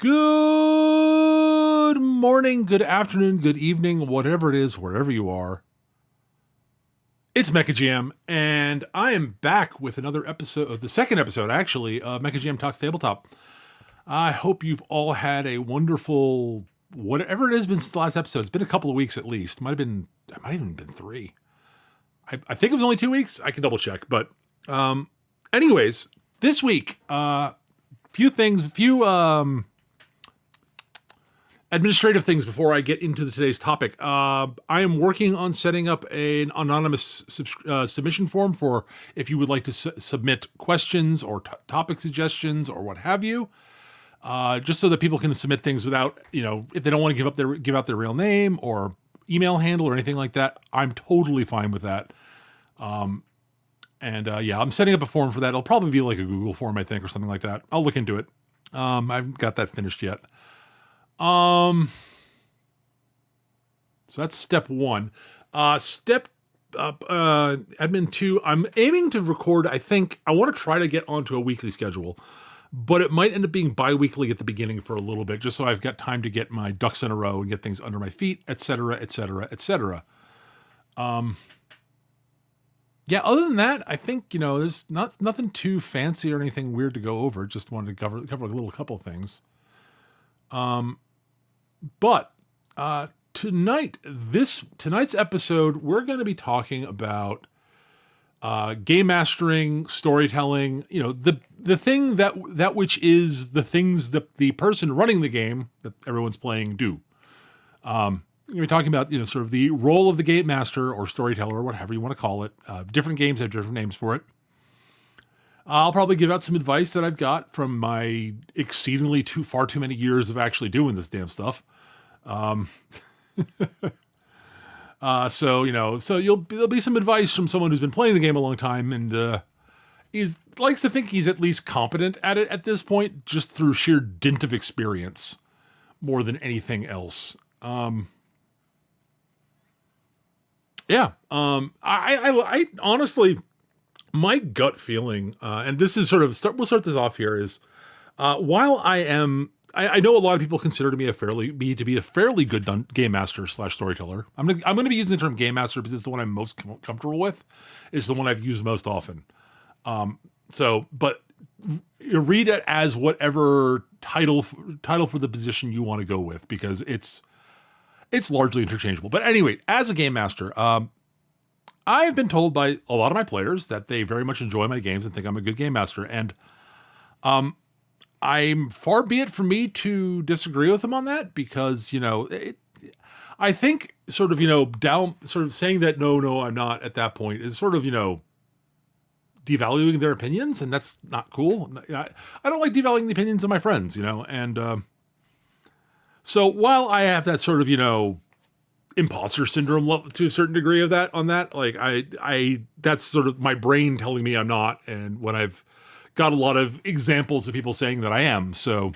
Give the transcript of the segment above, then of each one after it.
Good morning, good afternoon, good evening, whatever it is, wherever you are. It's MechaGM, and I am back with another episode, the second episode, actually, of MechaGM Talks Tabletop. I hope you've all had a wonderful, whatever it has been since the last episode. It's been a couple of weeks at least. It might even been 3. I think it was only 2 weeks. I can double check. But anyways, this week, few administrative things before I get into today's topic. I am working on setting up an anonymous submission form for if you would like to submit questions or topic suggestions or what have you. Just so that people can submit things without, if they don't want to give out their real name or email handle or anything like that. I'm totally fine with that. I'm setting up a form for that. It'll probably be like a Google form, I think, or something like that. I'll look into it. I haven't got that finished yet. So that's step 1. Step admin 2, I'm aiming to record, I want to try to get onto a weekly schedule, but it might end up being bi-weekly at the beginning for a little bit, just so I've got time to get my ducks in a row and get things under my feet, etc., etc., etc. Other than that, I think, there's nothing too fancy or anything weird to go over. Just wanted to cover a couple of things. But tonight's episode, we're going to be talking about game mastering, storytelling, the thing that which is the things that the person running the game that everyone's playing do. We're going to be talking about, sort of the role of the game master or storyteller or whatever you want to call it. Different games have different names for it. I'll probably give out some advice that I've got from my exceedingly far too many years of actually doing this damn stuff. So there'll be some advice from someone who's been playing the game a long time and likes to think he's at least competent at it at this point, just through sheer dint of experience, more than anything else. I honestly, my gut feeling, and this is we'll start this off here, is while I know a lot of people consider me to be a fairly good game master / storyteller. I'm going to be using the term game master because it's the one I'm most comfortable with. It's the one I've used most often. But you read it as whatever title for the position you want to go with, because it's largely interchangeable. But anyway, as a game master, I've been told by a lot of my players that they very much enjoy my games and think I'm a good game master. And I'm far be it from me to disagree with them on that, because, I think saying that, no, I'm not at that point is devaluing their opinions. And that's not cool. I don't like devaluing the opinions of my friends, and so while I have that imposter syndrome to a certain degree of that, that's sort of my brain telling me I'm not. And when I've got a lot of examples of people saying that I am. So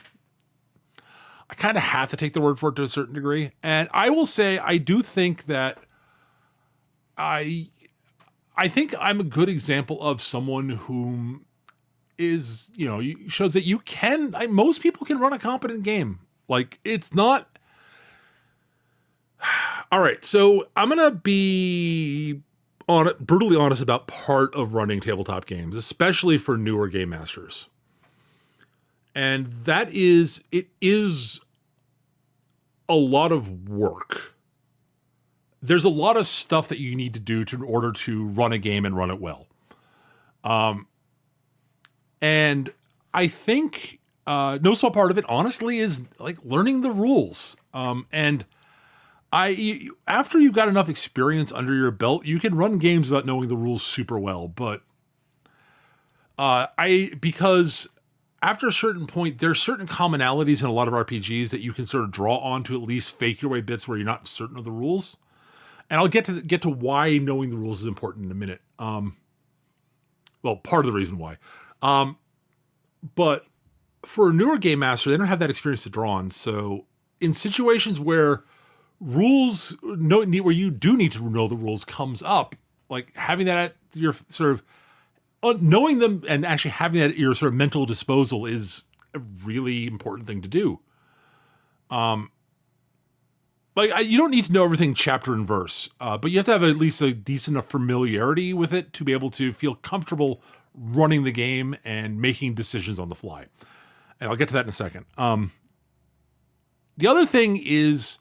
I kind of have to take the word for it to a certain degree. And I will say, I do think that I think I'm a good example of someone whom is, shows that most people can run a competent game. It's not. All right. So I'm going to be brutally honest about part of running tabletop games, especially for newer game masters. And that is, it is a lot of work. There's a lot of stuff that you need to do in order to run a game and run it well. And I think no small part of it, honestly, is learning the rules. And after you've got enough experience under your belt, you can run games without knowing the rules super well. But because after a certain point, there's certain commonalities in a lot of RPGs that you can sort of draw on to at least fake your way bits where you're not certain of the rules. And I'll get to why knowing the rules is important in a minute. Part of the reason why. But for a newer game master, they don't have that experience to draw on. So in situations where where you do need to know the rules comes up, having that at your knowing them and actually having that at your sort of mental disposal is a really important thing to do. You don't need to know everything chapter and verse, but you have to have at least a decent enough familiarity with it to be able to feel comfortable running the game and making decisions on the fly. And I'll get to that in a second. The other thing is,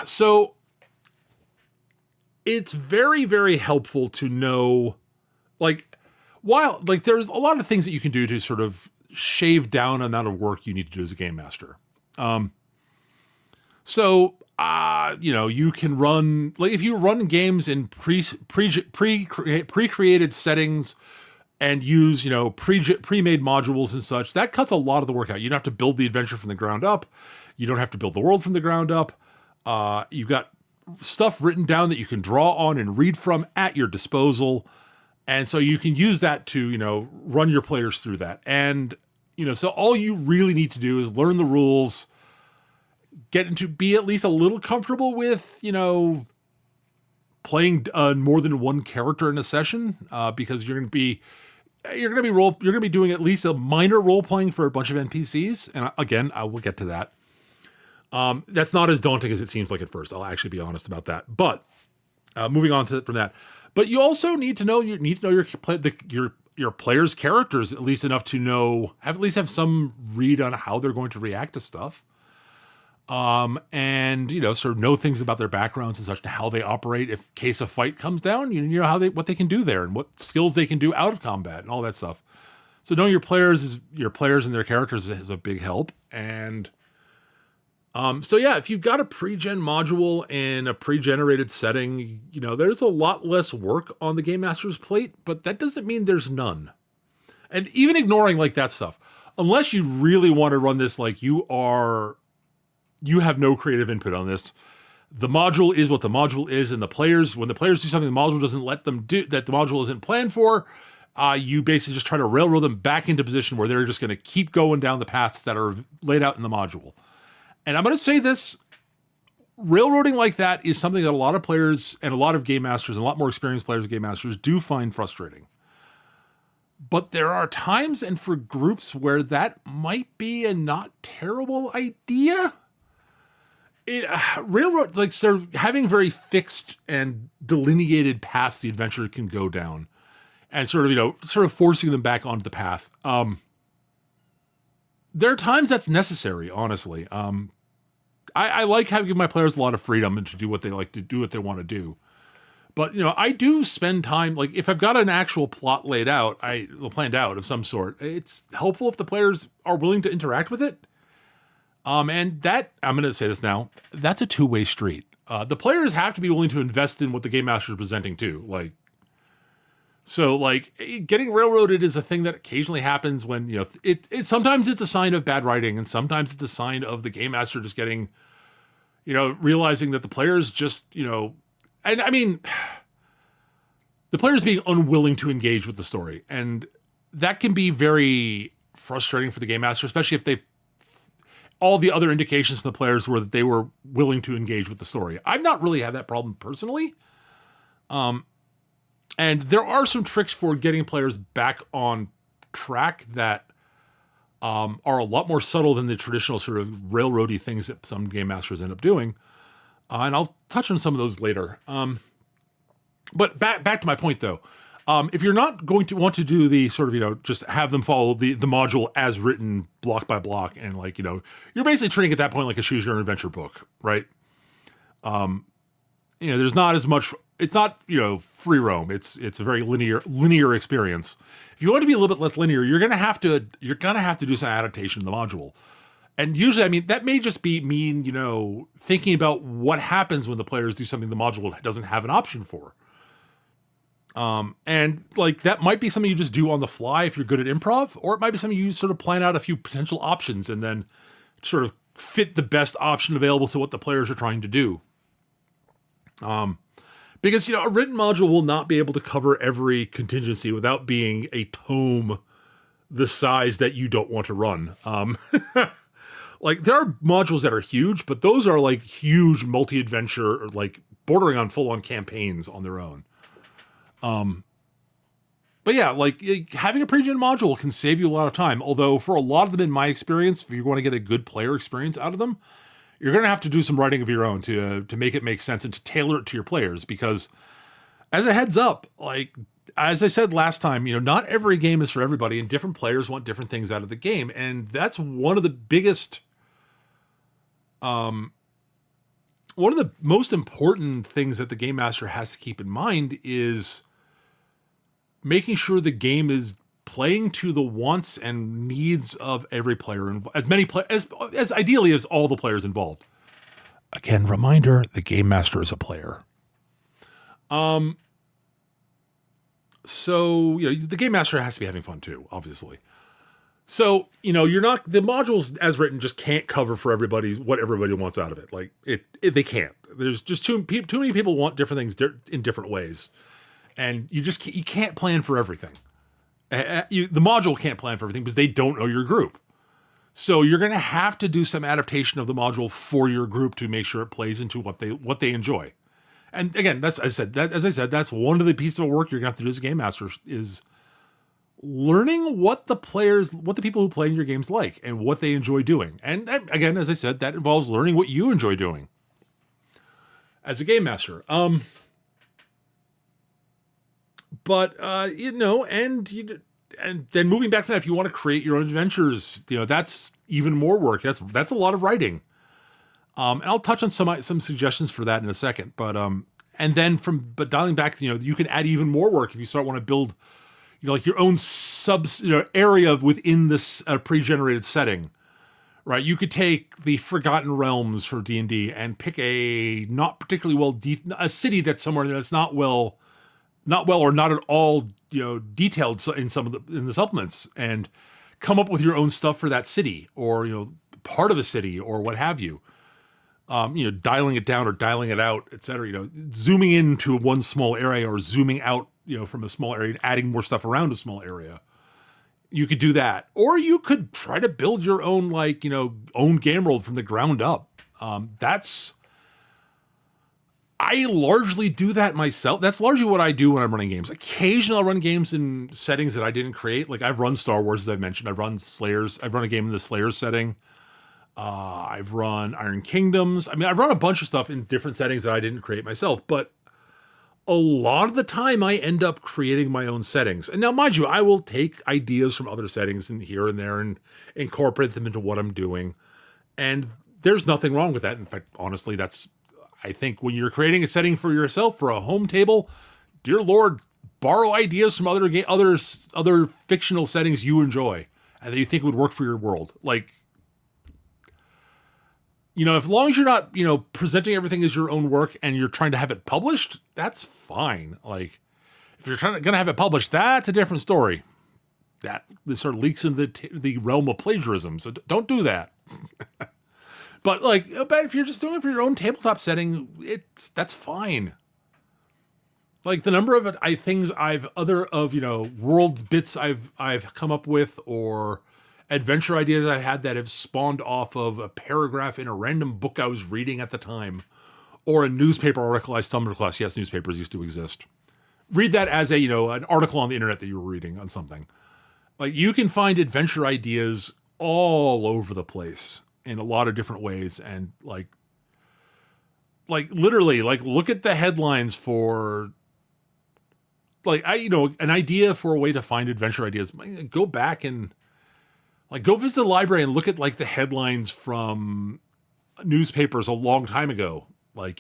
so it's very, very helpful to know, while there's a lot of things that you can do to sort of shave down the amount of work you need to do as a game master. You can run, if you run games in pre-created settings and use, pre-made modules and such, that cuts a lot of the work out. You don't have to build the adventure from the ground up. You don't have to build the world from the ground up. You've got stuff written down that you can draw on and read from at your disposal. And so you can use that to, run your players through that. And, so all you really need to do is learn the rules, be at least a little comfortable with, playing more than one character in a session, because you're going to be doing at least a minor role playing for a bunch of NPCs. And again, I will get to that. That's not as daunting as it seems like at first. I'll actually be honest about that. But moving on from that, but you also need to know your players' characters at least enough to have some read on how they're going to react to stuff. And sort of know things about their backgrounds and such, and how they operate if case a fight comes down. You know what they can do there, and what skills they can do out of combat, and all that stuff. So knowing your players and their characters is a big help. And if you've got a pre-gen module in a pre-generated setting, there's a lot less work on the game master's plate, but that doesn't mean there's none. And even ignoring that stuff, unless you really want to run this you have no creative input on this. The module is what the module is, and when the players do something the module doesn't let them do, that the module isn't planned for, you basically just try to railroad them back into position where they're just going to keep going down the paths that are laid out in the module. And I'm going to say this, railroading like that is something that a lot of players and a lot of game masters and a lot more experienced players of game masters do find frustrating. But there are times and for groups where that might be a not terrible idea. Railroad, sort of having very fixed and delineated paths the adventurer can go down, and sort of forcing them back onto the path. There are times that's necessary, honestly. I like having my players a lot of freedom and to do what they like to do, what they want to do. But, I do spend time, if I've got an actual plot planned out of some sort, it's helpful if the players are willing to interact with it. And that, I'm going to say this now, that's a two-way street. The players have to be willing to invest in what the game master is presenting too. Getting railroaded is a thing that occasionally happens when, sometimes it's a sign of bad writing, and sometimes it's a sign of the game master just getting, realizing that the players just, the players being unwilling to engage with the story. And that can be very frustrating for the game master, especially if all the other indications from the players were that they were willing to engage with the story. I've not really had that problem personally. And there are some tricks for getting players back on track that are a lot more subtle than the traditional sort of railroady things that some game masters end up doing. And I'll touch on some of those later. But back to my point, though. If you're not going to want to do the sort of, just have them follow the module as written block by block, and you're basically treating at that point like a choose your own adventure book, right? There's not as much, it's not, free roam. It's a very linear experience. If you want to be a little bit less linear, you're going to have to do some adaptation in the module. And usually, that may just mean, thinking about what happens when the players do something the module doesn't have an option for. And that might be something you just do on the fly if you're good at improv, or it might be something you sort of plan out a few potential options and then sort of fit the best option available to what the players are trying to do. Because, a written module will not be able to cover every contingency without being a tome the size that you don't want to run. There are modules that are huge, but those are huge multi-adventure, or bordering on full-on campaigns on their own. But yeah, like having a Pregen module can save you a lot of time. Although for a lot of them, in my experience, if you want to get a good player experience out of them, you're going to have to do some writing of your own to make it make sense and to tailor it to your players. Because as a heads up, like as I said last time, not every game is for everybody, and different players want different things out of the game, and that's one of the biggest, one of the most important things that the game master has to keep in mind is making sure the game is playing to the wants and needs of every player, and as ideally as all the players involved. Again, reminder: the game master is a player. So the game master has to be having fun too, obviously. So you're not, the modules as written just can't cover for what everybody wants out of it. Like they can't. There's just too many people want different things in different ways. And you can't plan for everything. The module can't plan for everything because they don't know your group. So you're going to have to do some adaptation of the module for your group to make sure it plays into what they enjoy. And again, as I said, that's one of the pieces of work you're going to have to do as a game master is learning what the people who play in your games like and what they enjoy doing. And again, as I said, that involves learning what you enjoy doing as a game master. And then moving back to that, if you want to create your own adventures, that's even more work. That's a lot of writing. And I'll touch on some suggestions for that in a second. But dialing back, you can add even more work if you want to build, like your own area within this pre-generated setting, right? You could take the Forgotten Realms for D&D and pick a not particularly a city that's somewhere that's not well or not at all detailed in in the supplements, and come up with your own stuff for that city, or part of a city, or what have you. Dialing it down or dialing it out, etc. Zooming into one small area or zooming out from a small area and adding more stuff around a small area. You could do that, or you could try to build your own own game world from the ground up. I largely do that myself. That's largely what I do when I'm running games. Occasionally I'll run games in settings that I didn't create. Like I've run Star Wars, as I've mentioned. I've run Slayers. I've run a game in the Slayers setting. I've run Iron Kingdoms. I mean, I've run a bunch of stuff in different settings that I didn't create myself. But a lot of the time I end up creating my own settings. And now, mind you, I will take ideas from other settings and here and there and incorporate them into what I'm doing. And there's nothing wrong with that. In fact, honestly, I think when you're creating a setting for yourself for a home table, dear Lord, borrow ideas from other fictional settings you enjoy and that you think would work for your world. Like, as long as you're not, presenting everything as your own work and you're trying to have it published, that's fine. Like, if you're going to have it published, that's a different story. That sort of leaks into the realm of plagiarism. So don't do that. But if you're just doing it for your own tabletop setting, that's fine. Like the number of world bits I've come up with, or adventure ideas I've had that have spawned off of a paragraph in a random book I was reading at the time, or a newspaper article I stumbled across. Yes, newspapers used to exist. Read that as an article on the internet that you were reading on something. Like, you can find adventure ideas all over the place in a lot of different ways, and literally, look at the headlines for an idea for a way to find adventure ideas. Go back and go visit the library and look at the headlines from newspapers a long time ago. And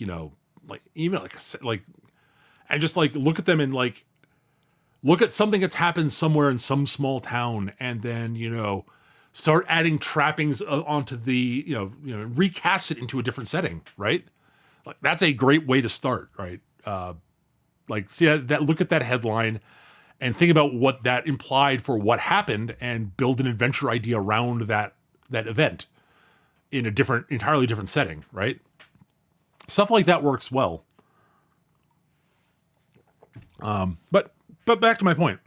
just look at them and look at something that's happened somewhere in some small town, and then start adding trappings onto the recast it into a different setting, right? That's a great way to start, right? See that look at that headline and think about what that implied for what happened, and build an adventure idea around that event in a entirely different setting, right? Stuff like that works well. But back to my point.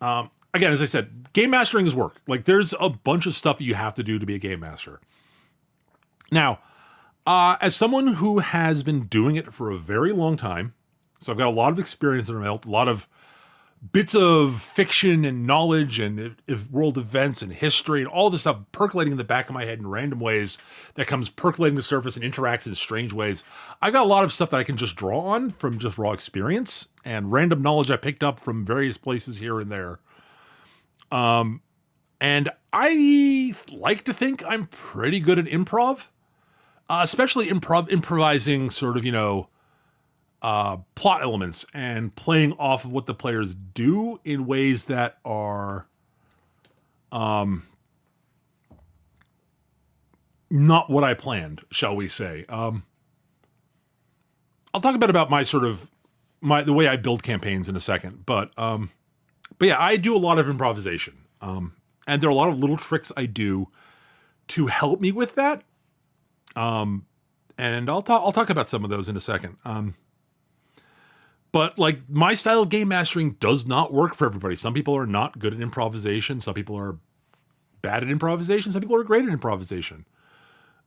Again, as I said, game mastering is work. There's a bunch of stuff you have to do to be a game master. Now, as someone who has been doing it for a very long time, so I've got a lot of experience under my belt, a lot of bits of fiction and knowledge and world events and history and all this stuff percolating in the back of my head in random ways that comes percolating to the surface and interacts in strange ways. I've got a lot of stuff that I can just draw on from just raw experience and random knowledge I picked up from various places here and there. And I like to think I'm pretty good at improv, especially improvising sort of, plot elements and playing off of what the players do in ways that are not what I planned, shall we say. I'll talk a bit about my sort of the way I build campaigns in a second, but yeah, I do a lot of improvisation. And there are a lot of little tricks I do to help me with that. And I'll talk about some of those in a second. But like my style of game mastering does not work for everybody. Some people are not good at improvisation. Some people are bad at improvisation. Some people are great at improvisation.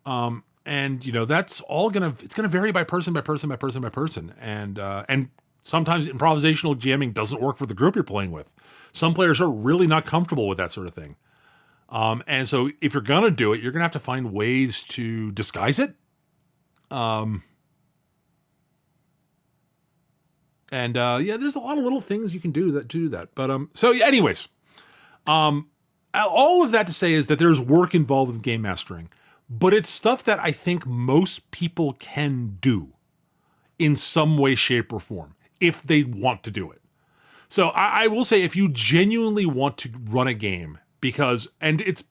And that's all it's gonna vary by person. And sometimes improvisational GMing doesn't work for the group you're playing with. Some players are really not comfortable with that sort of thing. And so if you're gonna do it, you're gonna have to find ways to disguise it. There's a lot of little things you can do to do that. But anyways, all of that to say is that there's work involved with game mastering, but it's stuff that I think most people can do in some way, shape, or form if they want to do it. So I will say, if you genuinely want to run a game, and it's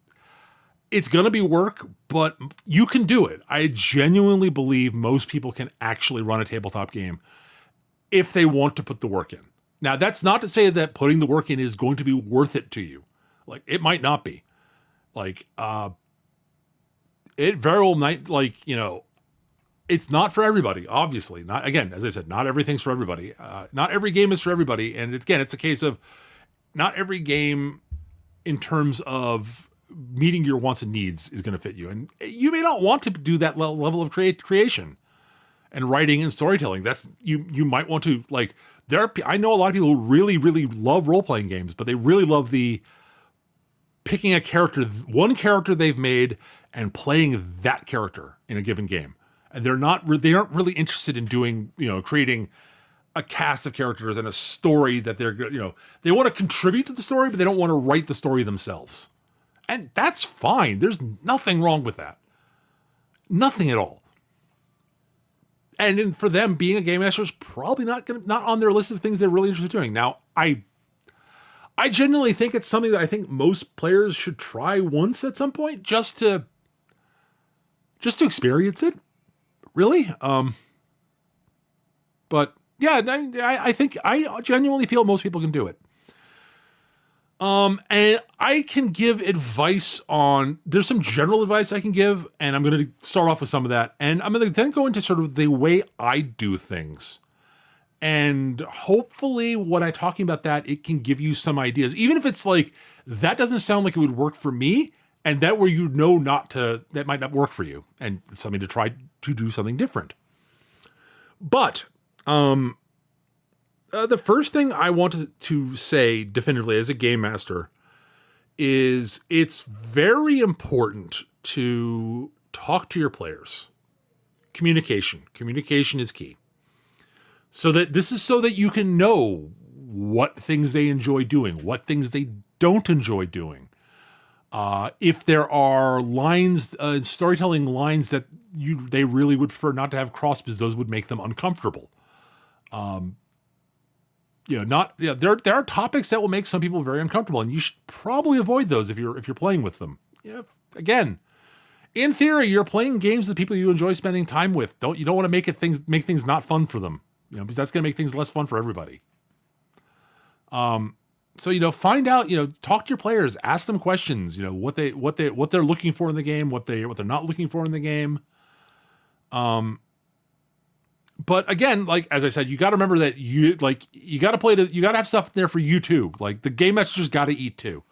going to be work, but you can do it. I genuinely believe most people can actually run a tabletop game if they want to put the work in. Now, that's not to say that putting the work in is going to be worth it to you. Like, it might not be. Like, it very well might, it's not for everybody, obviously. Not, again, as I said, not everything's for everybody. Not every game is for everybody. And it's a case of not every game in terms of meeting your wants and needs is going to fit you. And you may not want to do that level of creation and writing and storytelling. That's you might want to, I know a lot of people who really, really love role-playing games, but they really love the picking a character, one character they've made, and playing that character in a given game. And they aren't really interested in doing, creating a cast of characters and a story that they want to contribute to the story, but they don't want to write the story themselves. And that's fine. There's nothing wrong with that. Nothing at all. And for them, being a game master is probably not on their list of things they're really interested in doing. Now, I genuinely think it's something that I think most players should try once at some point, just to experience it, really. But yeah, I think I genuinely feel most people can do it. And I can give advice there's some general advice I can give, and I'm going to start off with some of that. And I'm going to then go into sort of the way I do things. And hopefully when I'm talking about that, it can give you some ideas, even if it's like, that doesn't sound like it would work for me. And that where that might not work for you, and it's something to try to do something different. But, the first thing I want to say definitively as a game master is it's very important to talk to your players. Communication is key. So that you can know what things they enjoy doing, what things they don't enjoy doing. If there are lines, storytelling lines that they really would prefer not to have crossed because those would make them uncomfortable. There are topics that will make some people very uncomfortable, and you should probably avoid those if you're playing with them. Again, in theory, you're playing games with people you enjoy spending time with. You don't want to make things not fun for them, because that's going to make things less fun for everybody. So find out, talk to your players, ask them questions, what they're looking for in the game, what they're not looking for in the game. But again, as I said, you got to remember that you got to have stuff there for you too. Like, the game master's got to eat too.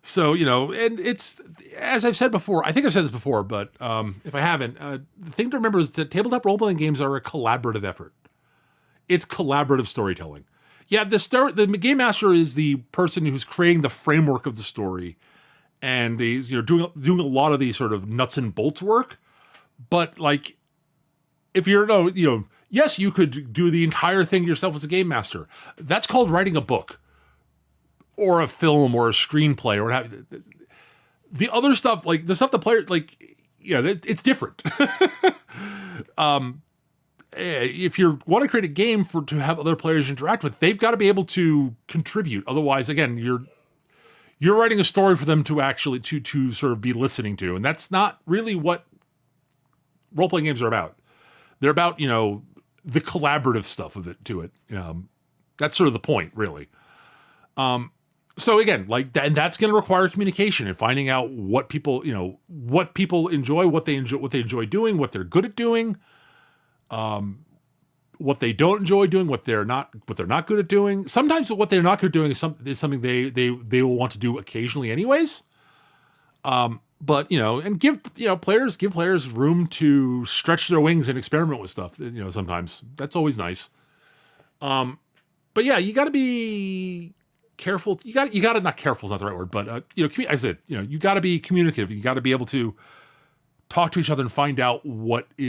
So, and it's, as I've said before, I think I've said this before, but if I haven't, the thing to remember is that tabletop role-playing games are a collaborative effort. It's collaborative storytelling. Yeah, the game master is the person who's creating the framework of the story, and he's doing a lot of these sort of nuts and bolts work. But like, if you're yes, you could do the entire thing yourself as a game master. That's called writing a book, or a film, or a screenplay, or what have you. The other stuff, like the stuff the player, like, it's different. If you want to create a game to have other players interact with, they've got to be able to contribute. Otherwise, again, you're writing a story for them to actually to sort of be listening to, and that's not really what role playing games are about. They're about the collaborative stuff of it to it. That's sort of the point, really. So again, and that's going to require communication and finding out what people enjoy, what they enjoy doing, what they're good at doing, what they don't enjoy doing, what they're not good at doing. Sometimes what they're not good at doing is something they will want to do occasionally, anyways. But and give players room to stretch their wings and experiment with stuff. Sometimes that's always nice. But yeah, you got to be careful. You got to not careful is not the right word, but I said you got to be communicative. You got to be able to talk to each other and find out what's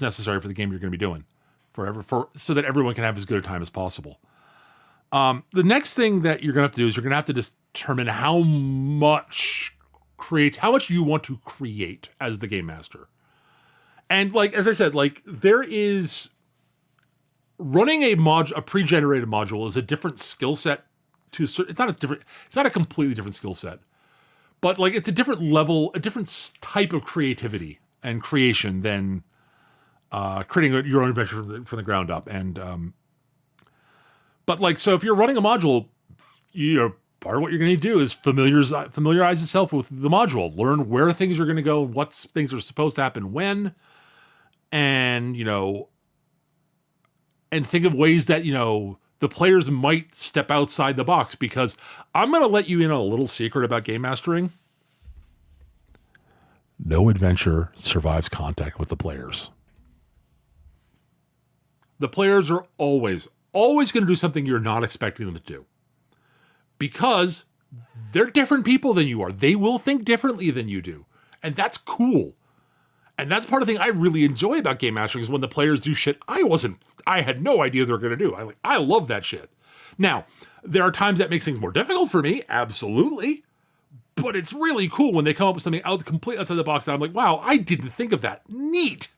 necessary for the game you're going to be doing so that everyone can have as good a time as possible. The next thing that you're going to have to do is you're going to have to determine how much you want to create as the game master. And like, as I said, like there is running a pre-generated module is a different skill set it's not a completely different skill set, but like it's a different level, a different type of creativity and creation than creating your own adventure from the ground up. And but like, so if you're running a module, part of what you're going to do is familiarize yourself with the module, learn where things are going to go, what things are supposed to happen when, and and think of ways that the players might step outside the box. Because I'm going to let you in on a little secret about game mastering. No adventure survives contact with the players. The players are always going to do something you're not expecting them to do. Because they're different people than you are. They will think differently than you do. And that's cool. And that's part of the thing I really enjoy about game mastering is when the players do shit I had no idea they were going to do. I love that shit. Now, there are times that makes things more difficult for me. Absolutely. But it's really cool when they come up with something completely outside the box that I'm like, wow, I didn't think of that. Neat.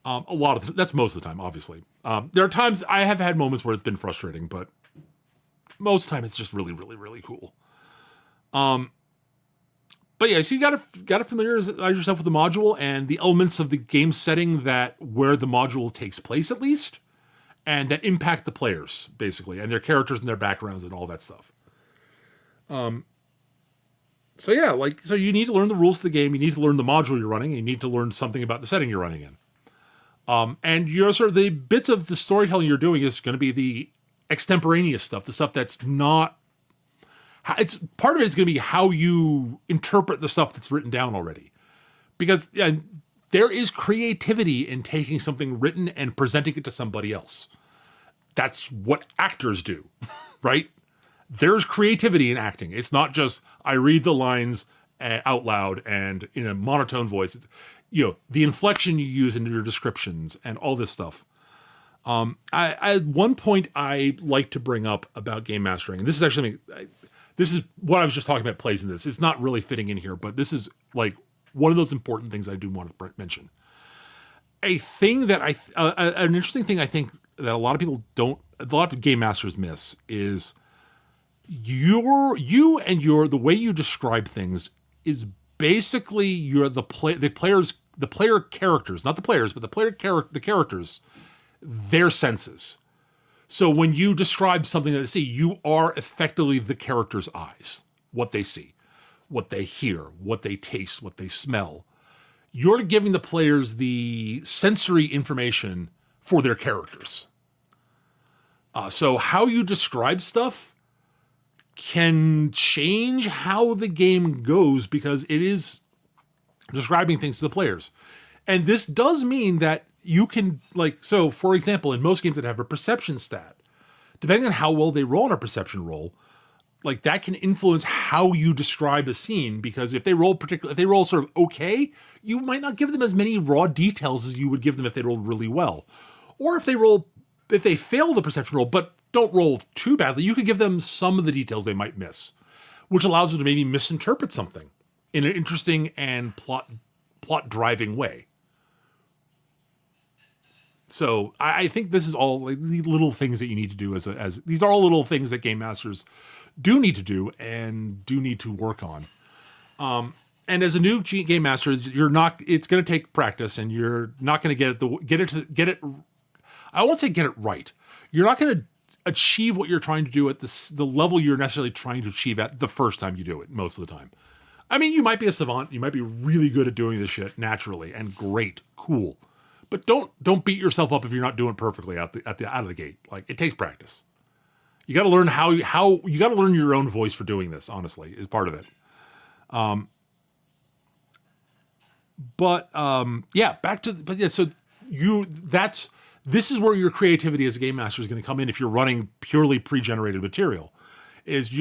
That's most of the time, obviously. There are times I have had moments where it's been frustrating, but most of the time it's just really, really, really cool. But yeah, so you gotta familiarize yourself with the module and the elements of the game setting where the module takes place, at least, and that impact the players, basically, and their characters and their backgrounds and all that stuff. So yeah, so you need to learn the rules of the game, you need to learn the module you're running, and you need to learn something about the setting you're running in. And sort of the bits of the storytelling you're doing is going to be the extemporaneous stuff, the stuff that's not. It's part of it is going to be how you interpret the stuff that's written down already, because there is creativity in taking something written and presenting it to somebody else. That's what actors do, right? There's creativity in acting. It's not just I read the lines out loud and in a monotone voice. It's, the inflection you use in your descriptions and all this stuff. At one point I like to bring up about game mastering, and this is actually this is what I was just talking about plays in this. It's not really fitting in here, but this is like one of those important things I do want to mention. A thing that an interesting thing I think that a lot of game masters miss is the way you describe things is basically the player characters, not the players, but the characters, their senses. So when you describe something that they see, you are effectively the character's eyes, what they see, what they hear, what they taste, what they smell. You're giving the players the sensory information for their characters. So how you describe stuff can change how the game goes because it is describing things to the players. And this does mean that you can, like, so for example, in most games that have a perception stat, depending on how well they roll on a perception roll, like that can influence how you describe a scene, because if they roll sort of okay, you might not give them as many raw details as you would give them if they rolled really well. Or if they fail the perception roll but don't roll too badly, you could give them some of the details they might miss, which allows them to maybe misinterpret something in an interesting and plot driving way. So I think this is all like the little things that you need to do as these are all little things that game masters do need to do and do need to work on. And as a new game master, it's going to take practice, and you're not going to get it. I won't say get it right. You're not going to achieve what you're trying to do at the level you're necessarily trying to achieve at the first time you do it, most of the time. I mean, you might be a savant, you might be really good at doing this shit naturally, and great, cool. But don't beat yourself up if you're not doing it perfectly out of the gate. Like, it takes practice. You got to learn how you got to learn your own voice for doing this. Honestly, is part of it. This is where your creativity as a game master is going to come in if you're running purely pre-generated material.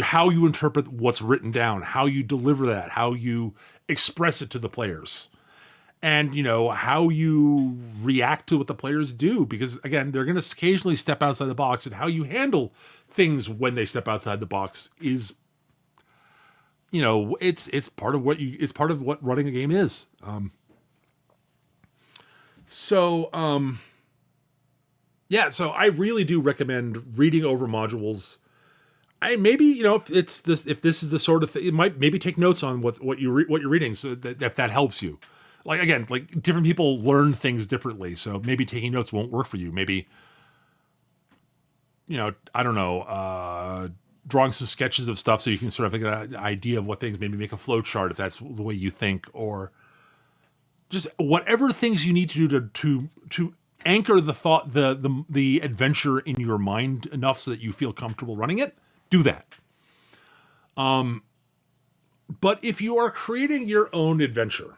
How you interpret what's written down, how you deliver that, how you express it to the players. And, how you react to what the players do. Because, again, they're going to occasionally step outside the box. And how you handle things when they step outside the box is, it's part of what running a game is. So I really do recommend reading over modules. If this is the sort of thing, it might maybe take notes on what you're reading, so that if that helps you. Like, again, like different people learn things differently, so maybe taking notes won't work for you. Maybe, I don't know, drawing some sketches of stuff so you can sort of get an idea of what things, maybe make a flow chart if that's the way you think, or just whatever things you need to do to anchor the thought, the adventure in your mind enough so that you feel comfortable running it. Do that. But if you are creating your own adventure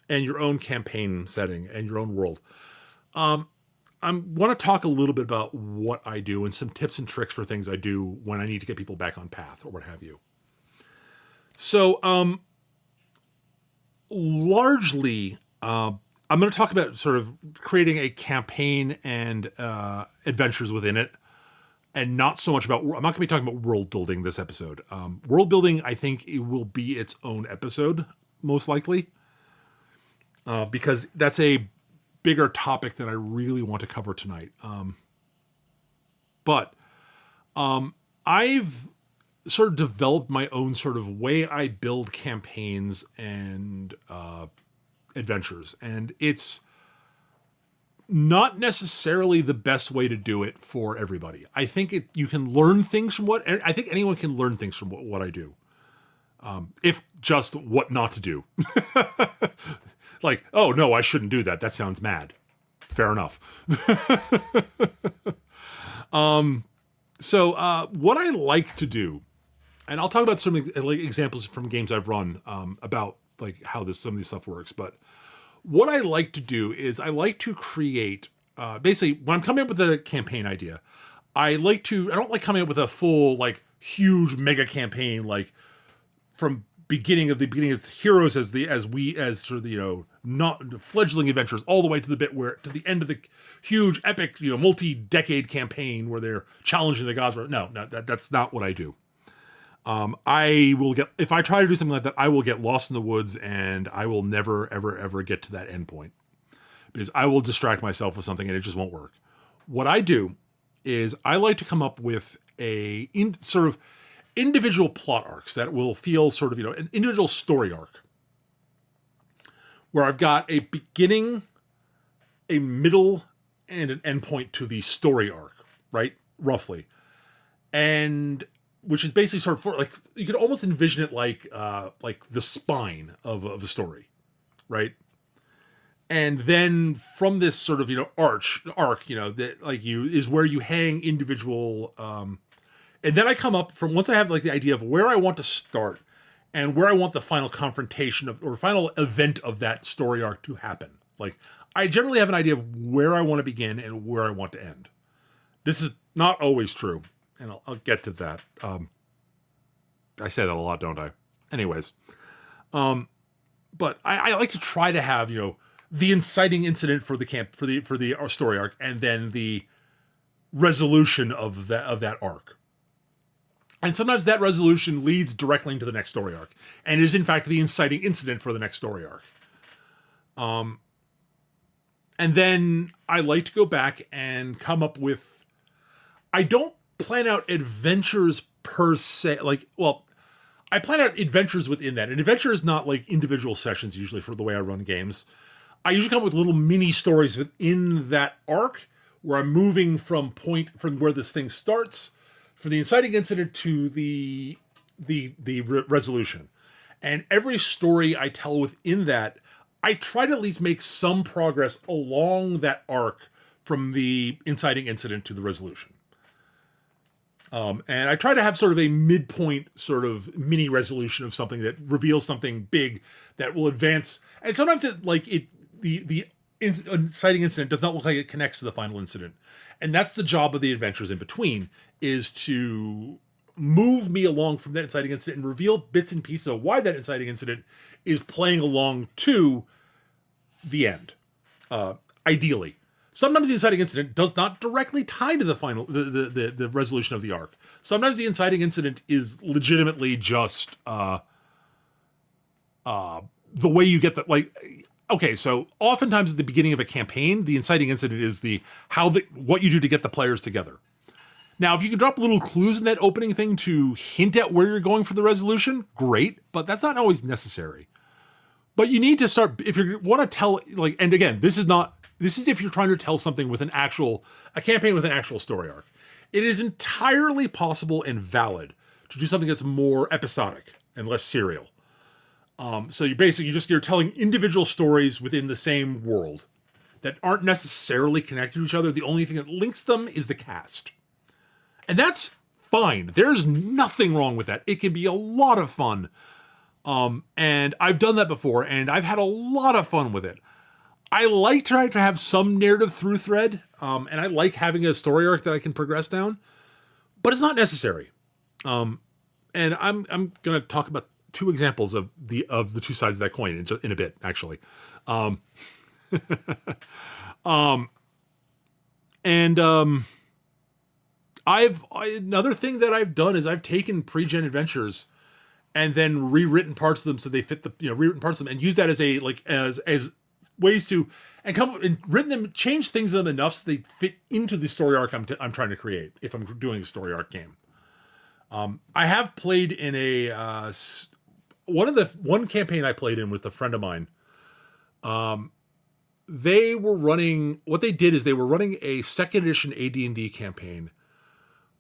and your own campaign setting and your own world, I want to talk a little bit about what I do and some tips and tricks for things I do when I need to get people back on path or what have you. So, largely, I'm going to talk about sort of creating a campaign and adventures within it, and not so much about. I'm not going to be talking about world building this episode. World building, I think, it will be its own episode, most likely, because that's a bigger topic that I really want to cover tonight. But I've sort of developed my own sort of way I build campaigns and adventures, and it's not necessarily the best way to do it for everybody. I think you can learn things from I think anyone can learn things from what I do. If just what not to do. Like, oh no, I shouldn't do that. That sounds mad. Fair enough. So what I like to do, and I'll talk about some examples from games I've run about like how some of this stuff works, but what I like to do is I like to create, basically, when I'm coming up with a campaign idea, I don't like coming up with a full, like, huge mega campaign, like, from beginning as heroes as sort of not fledgling adventurers, all the way to the bit to the end of the huge epic, multi-decade campaign where they're challenging the gods. No, that's not what I do. If I try to do something like that, I will get lost in the woods, and I will never, ever, ever get to that end point, because I will distract myself with something and it just won't work. What I do is I like to come up with sort of individual plot arcs that will feel sort of, an individual story arc, where I've got a beginning, a middle, and an end point to the story arc, right? Roughly. And which is basically sort of like, you could almost envision it like the spine of a story, right? And then from this sort of, arc, that like is where you hang individual, and then I come up from, once I have like the idea of where I want to start and where I want the final confrontation or final event of that story arc to happen. Like, I generally have an idea of where I want to begin and where I want to end. This is not always true, and I'll get to that. I say that a lot, don't I? Anyways, but I like to try to have, the inciting incident for the story arc, and then the resolution of that arc. And sometimes that resolution leads directly into the next story arc, and is in fact the inciting incident for the next story arc. And then I like to go back and come up with. I don't plan out adventures per se. I plan out adventures within that. An adventure is not like individual sessions usually for the way I run games. I usually come up with little mini stories within that arc where I'm moving from where this thing starts, for the inciting incident to the resolution. And every story I tell within that, I try to at least make some progress along that arc from the inciting incident to the resolution. And I try to have sort of a midpoint sort of mini resolution of something that reveals something big that will advance. And sometimes the inciting incident does not look like it connects to the final incident. And that's the job of the adventures in between, is to move me along from that inciting incident and reveal bits and pieces of why that inciting incident is playing along to the end. Ideally. Sometimes the inciting incident does not directly tie to the final, the resolution of the arc. Sometimes the inciting incident is legitimately just the way you get okay, so oftentimes at the beginning of a campaign, the inciting incident is what you do to get the players together. Now, if you can drop little clues in that opening thing to hint at where you're going for the resolution, great, but that's not always necessary. But you need to start, if you want to tell, and again, this is if you're trying to tell something with a campaign with an actual story arc. It is entirely possible and valid to do something that's more episodic and less serial. So you're telling individual stories within the same world that aren't necessarily connected to each other. The only thing that links them is the cast. And that's fine. There's nothing wrong with that. It can be a lot of fun. And I've done that before, and I've had a lot of fun with it. I like trying to have some narrative through thread, and I like having a story arc that I can progress down, but it's not necessary. And I'm going to talk about two examples of the two sides of that coin in a bit, actually. Another thing that I've done is I've taken Pregen Adventures and then rewritten parts of them so they fit rewritten parts of them and use that as ways to, and come and written them, change things in them enough so they fit into the story arc I'm trying to create if I'm doing a story arc game. I have played in one campaign I played in with a friend of mine. They were running a second edition AD&D campaign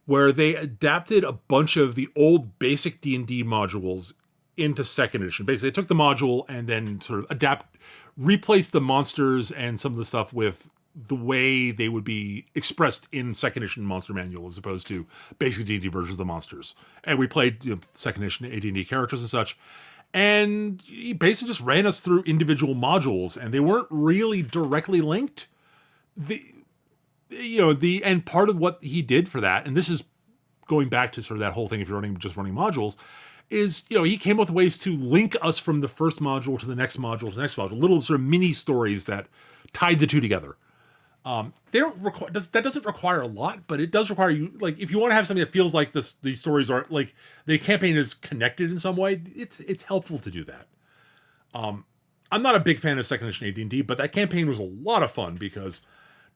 where they adapted a bunch of the old basic D&D modules into second edition. Basically, they took the module and then sort of replaced the monsters and some of the stuff with the way they would be expressed in second edition monster manual as opposed to basic D&D versions of the monsters. And we played second edition AD&D characters and such. And he basically just ran us through individual modules, and they weren't really directly linked. And part of what he did for that, and this is going back to sort of that whole thing if you're just running modules, is, he came up with ways to link us from the first module to the next module to the next module, little sort of mini stories that tied the two together. That doesn't require a lot, but it does require you, if you want to have something that feels like these stories are, the campaign is connected in some way, it's helpful to do that. I'm not a big fan of second edition AD&D, but that campaign was a lot of fun because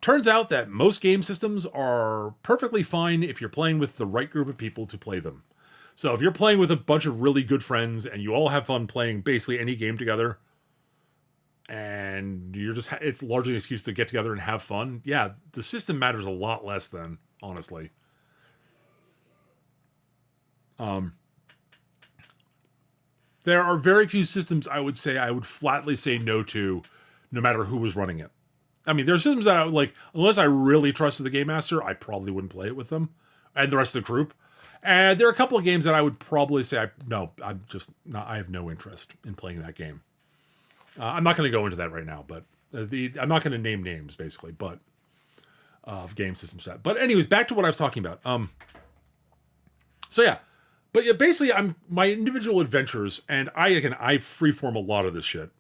turns out that most game systems are perfectly fine if you're playing with the right group of people to play them. So if you're playing with a bunch of really good friends and you all have fun playing basically any game together, and it's largely an excuse to get together and have fun, yeah, the system matters a lot less then, honestly. There are very few systems I would flatly say no to, no matter who was running it. I mean, there are systems that I would unless I really trusted the game master, I probably wouldn't play it with them and the rest of the group. And there are a couple of games that I would probably say, I have no interest in playing that game. I'm not going to go into that right now, but I'm not going to name names basically, but of game system set. But anyways, back to what I was talking about. So yeah, but yeah, basically I'm my individual adventures, and I freeform a lot of this shit.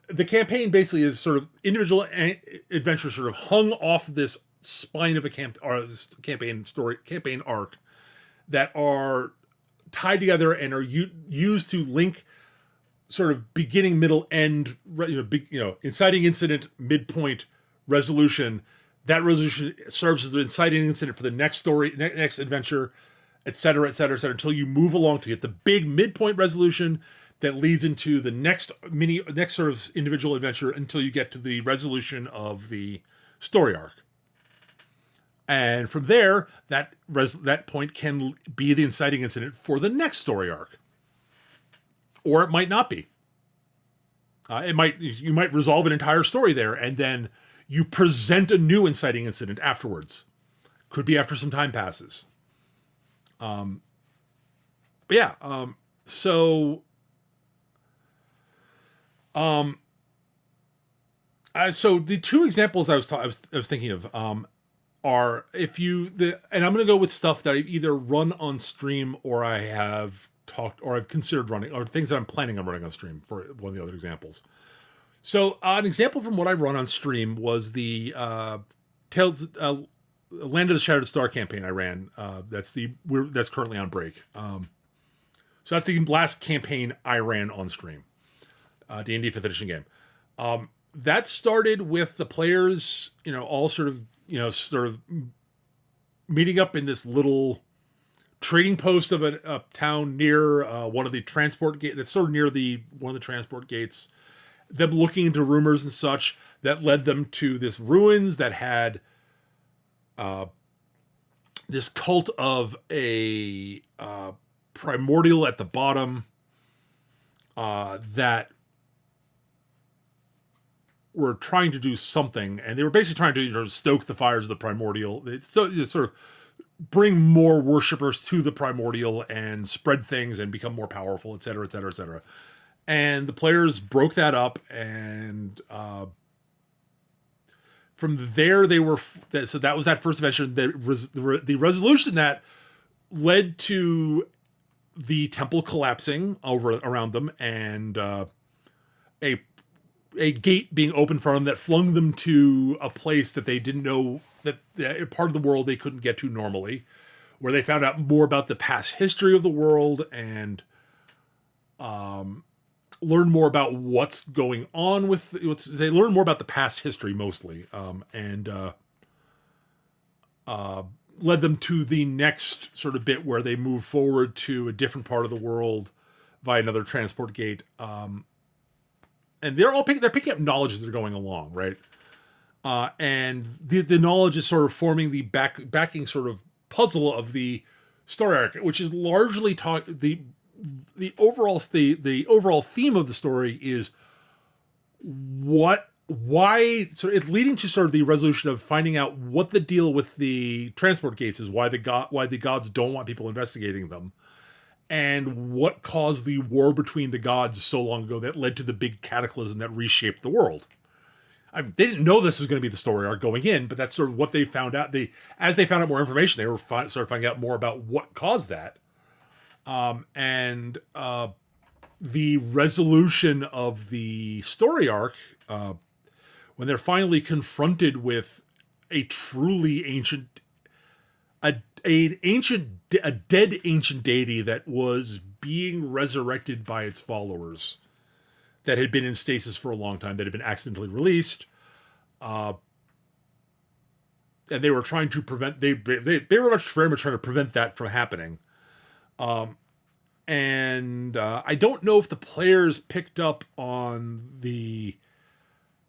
The campaign basically is sort of individual adventures sort of hung off this spine of a campaign arc that are tied together and are used to link sort of beginning, middle, end, inciting incident, midpoint, resolution. That resolution serves as the inciting incident for the next story, next adventure, et cetera, et cetera, et cetera, until you move along to get the big midpoint resolution that leads into the next sort of individual adventure until you get to the resolution of the story arc. And from there, that point can be the inciting incident for the next story arc. Or it might not be. You might resolve an entire story there, and then you present a new inciting incident afterwards. Could be after some time passes. So the two examples I was thinking of are and I'm going to go with stuff that I either run on stream or I have talked or I've considered running, or things that I'm planning on running on stream for one of the other examples. So an example from what I run on stream was the Land of the Shattered Star campaign I ran. That's currently on break. So that's the last campaign I ran on stream. D&D 5th edition game. That started with the players, all sort of meeting up in this little trading post of a town near one of the transport gates. That's sort of near one of the transport gates. Them looking into rumors and such that led them to this ruins that had this cult of a primordial at the bottom that were trying to do something, and they were basically trying to stoke the fires of the primordial. Sort of bring more worshippers to the primordial and spread things and become more powerful, et cetera, et cetera, et cetera. And the players broke that up, and from there so that was that first adventure. The resolution that led to the temple collapsing around them, and a gate being opened for them that flung them to a place that they didn't know, that part of the world they couldn't get to normally, where they found out more about the past history of the world and learn more about what's going on they learn more about the past history mostly, and led them to the next sort of bit where they move forward to a different part of the world via another transport gate. And they're picking up knowledge as they're going along, right? And the knowledge is sort of forming the backing sort of puzzle of the story arc, which is largely the overall theme of the story is why. So it's leading to sort of the resolution of finding out what the deal with the transport gates is, why the gods don't want people investigating them, and what caused the war between the gods so long ago that led to the big cataclysm that reshaped the world. They didn't know this was going to be the story arc going in, but that's sort of what they found out. As they found out more information, they were sort of finding out more about what caused that. And the resolution of the story arc, when they're finally confronted with a truly ancient, a dead ancient deity that was being resurrected by its followers, that had been in stasis for a long time, that had been accidentally released, and they were trying to prevent. They were very much trying to prevent that from happening. And I don't know if the players picked up on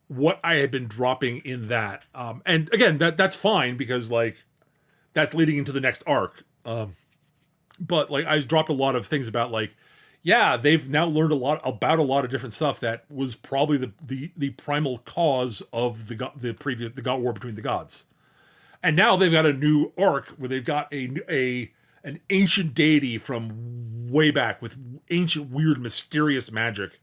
what I had been dropping in that. And again, that's fine, because that's leading into the next arc. But I dropped a lot of things about they've now learned a lot about a lot of different stuff that was probably the primal cause of the god war between the gods. And now they've got a new arc where they've got an ancient deity from way back with ancient, weird, mysterious magic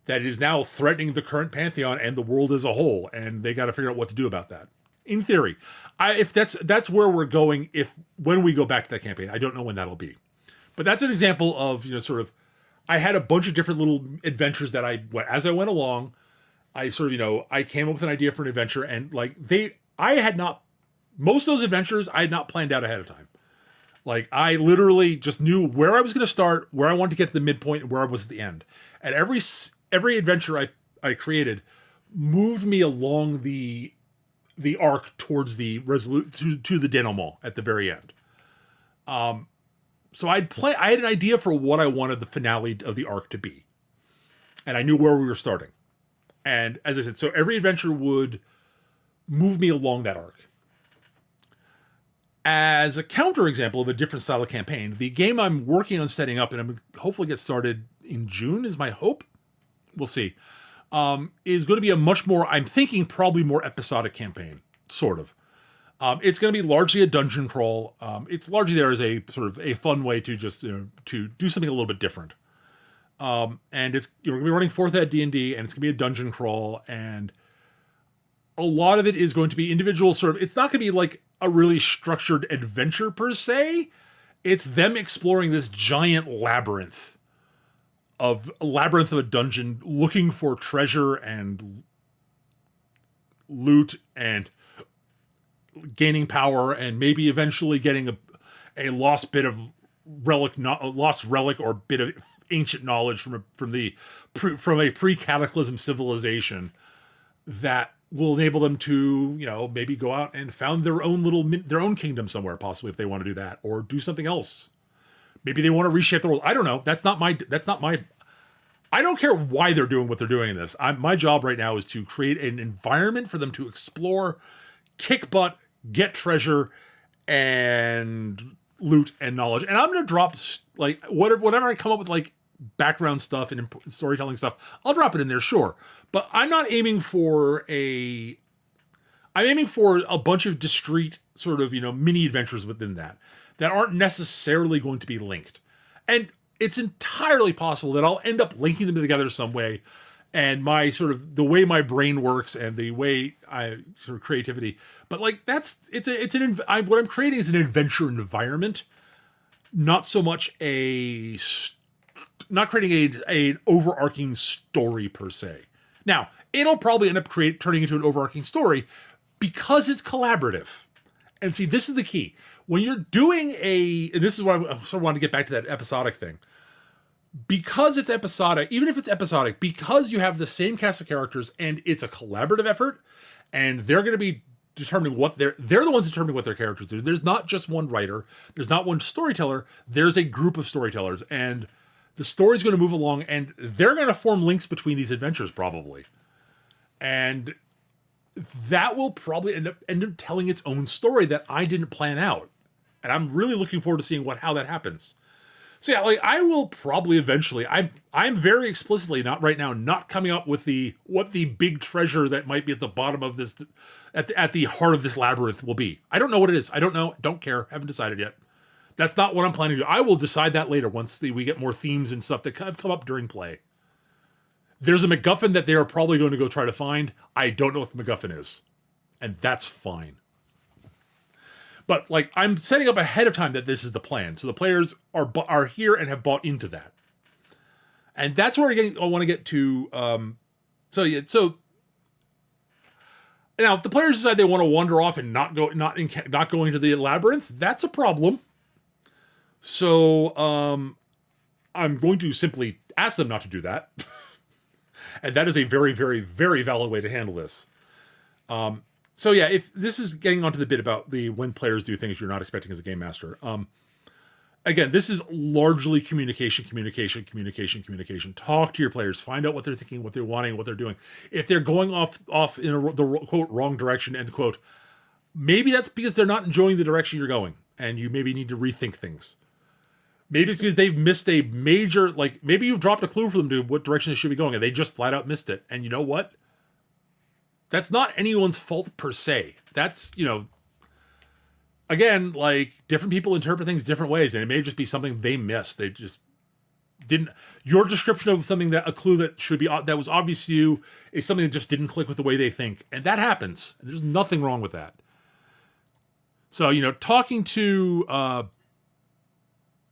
that is now threatening the current pantheon and the world as a whole, and they got to figure out what to do about that. In theory, if that's where we're going, when we go back to that campaign, I don't know when that'll be, but that's an example of sort of. I had a bunch of different little adventures that as I went along, I sort of I came up with an idea for an adventure, and I had not most of those adventures I had not planned out ahead of time. Like, I literally just knew where I was going to start, where I wanted to get to the midpoint, and where I was at the end. And every adventure I created moved me along the arc towards the to the denouement at the very end. So I had an idea for what I wanted the finale of the arc to be, and I knew where we were starting. And as I said, so every adventure would move me along that arc. As a counterexample of a different style of campaign, the game I'm working on setting up, and I'm hopefully get started in June, is my hope. We'll see. Is going to be a much more, I'm thinking probably more episodic campaign, sort of. It's going to be largely a dungeon crawl. It's largely there as a sort of a fun way to just to do something a little bit different. And it's going to be running 4th ed D&D, and it's going to be a dungeon crawl, and a lot of it is going to be individual sort of. It's not going to be like a really structured adventure per se. It's them exploring this giant labyrinth of a dungeon, looking for treasure and loot and gaining power, and maybe eventually getting a lost bit of lost relic or bit of ancient knowledge from a pre-cataclysm civilization that will enable them to, maybe go out and found their own kingdom somewhere, possibly, if they want to do that, or do something else. Maybe they want to reshape the world. I don't know. That's not my. I don't care why they're doing what they're doing in this. My job right now is to create an environment for them to explore, kick butt, get treasure, and loot and knowledge. And I'm going to drop whatever I come up with, like background stuff and storytelling stuff. I'll drop it in there, sure. But I'm not aiming for I'm aiming for a bunch of discrete sort of, mini adventures within that aren't necessarily going to be linked. And it's entirely possible that I'll end up linking them together some way. And my sort of the way my brain works and the way I sort of creativity, but what I'm creating is an adventure environment, not so much not creating an overarching story per se. Now, it'll probably end up turning into an overarching story because it's collaborative. And see, this is the key. When you're doing and this is what I sort of want to get back to that episodic thing. Because it's episodic, even if it's episodic, because you have the same cast of characters and it's a collaborative effort, and they're going to be determining they're the ones determining what their characters do. There's not just one writer, there's not one storyteller, there's a group of storytellers, and the story's going to move along, and they're going to form links between these adventures probably. And that will probably end up telling its own story that I didn't plan out. And I'm really looking forward to seeing how that happens. So yeah, I will probably eventually. I'm very explicitly not coming up with what the big treasure that might be at the bottom of this, at the heart of this labyrinth will be. I don't know what it is. I don't know. Don't care. Haven't decided yet. That's not what I'm planning to do. I will decide that later once we get more themes and stuff that have come up during play. There's a MacGuffin that they are probably going to go try to find. I don't know what the MacGuffin is, and that's fine. But I'm setting up ahead of time that this is the plan, so the players are here and have bought into that, and that's where I want to get to. So now, if the players decide they want to wander off and not going to the labyrinth, that's a problem. So I'm going to simply ask them not to do that, and that is a very, very, very valid way to handle this. So yeah, if this is getting onto the bit about when players do things you're not expecting as a game master. Again, this is largely communication. Talk to your players, find out what they're thinking, what they're wanting, what they're doing. If they're going off in the quote wrong direction, end quote, maybe that's because they're not enjoying the direction you're going, and you maybe need to rethink things. Maybe it's because they've missed a major, maybe you've dropped a clue for them to what direction they should be going, and they just flat out missed it. And you know what? That's not anyone's fault per se. That's, again, different people interpret things different ways, and it may just be something they missed. They just didn't. Your description of something that a clue that should be that was obvious to you is something that just didn't click with the way they think, and that happens. There's nothing wrong with that. So talking to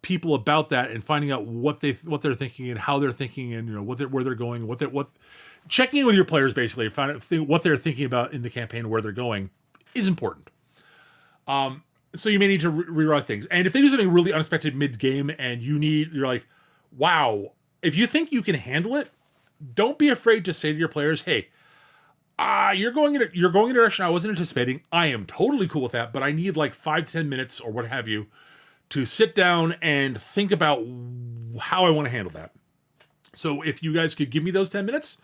people about that and finding out what they're thinking and how they're thinking and where they're going, what checking in with your players basically to find out what they're thinking about in the campaign and where they're going is important. So you may need to rewrite things, and if they do something really unexpected mid game and you're like, wow, if you think you can handle it, don't be afraid to say to your players, hey, you're going in a direction I wasn't anticipating. I am totally cool with that, but I need like 5-10 minutes or what have you to sit down and think about how I want to handle that. So if you guys could give me those 10 minutes,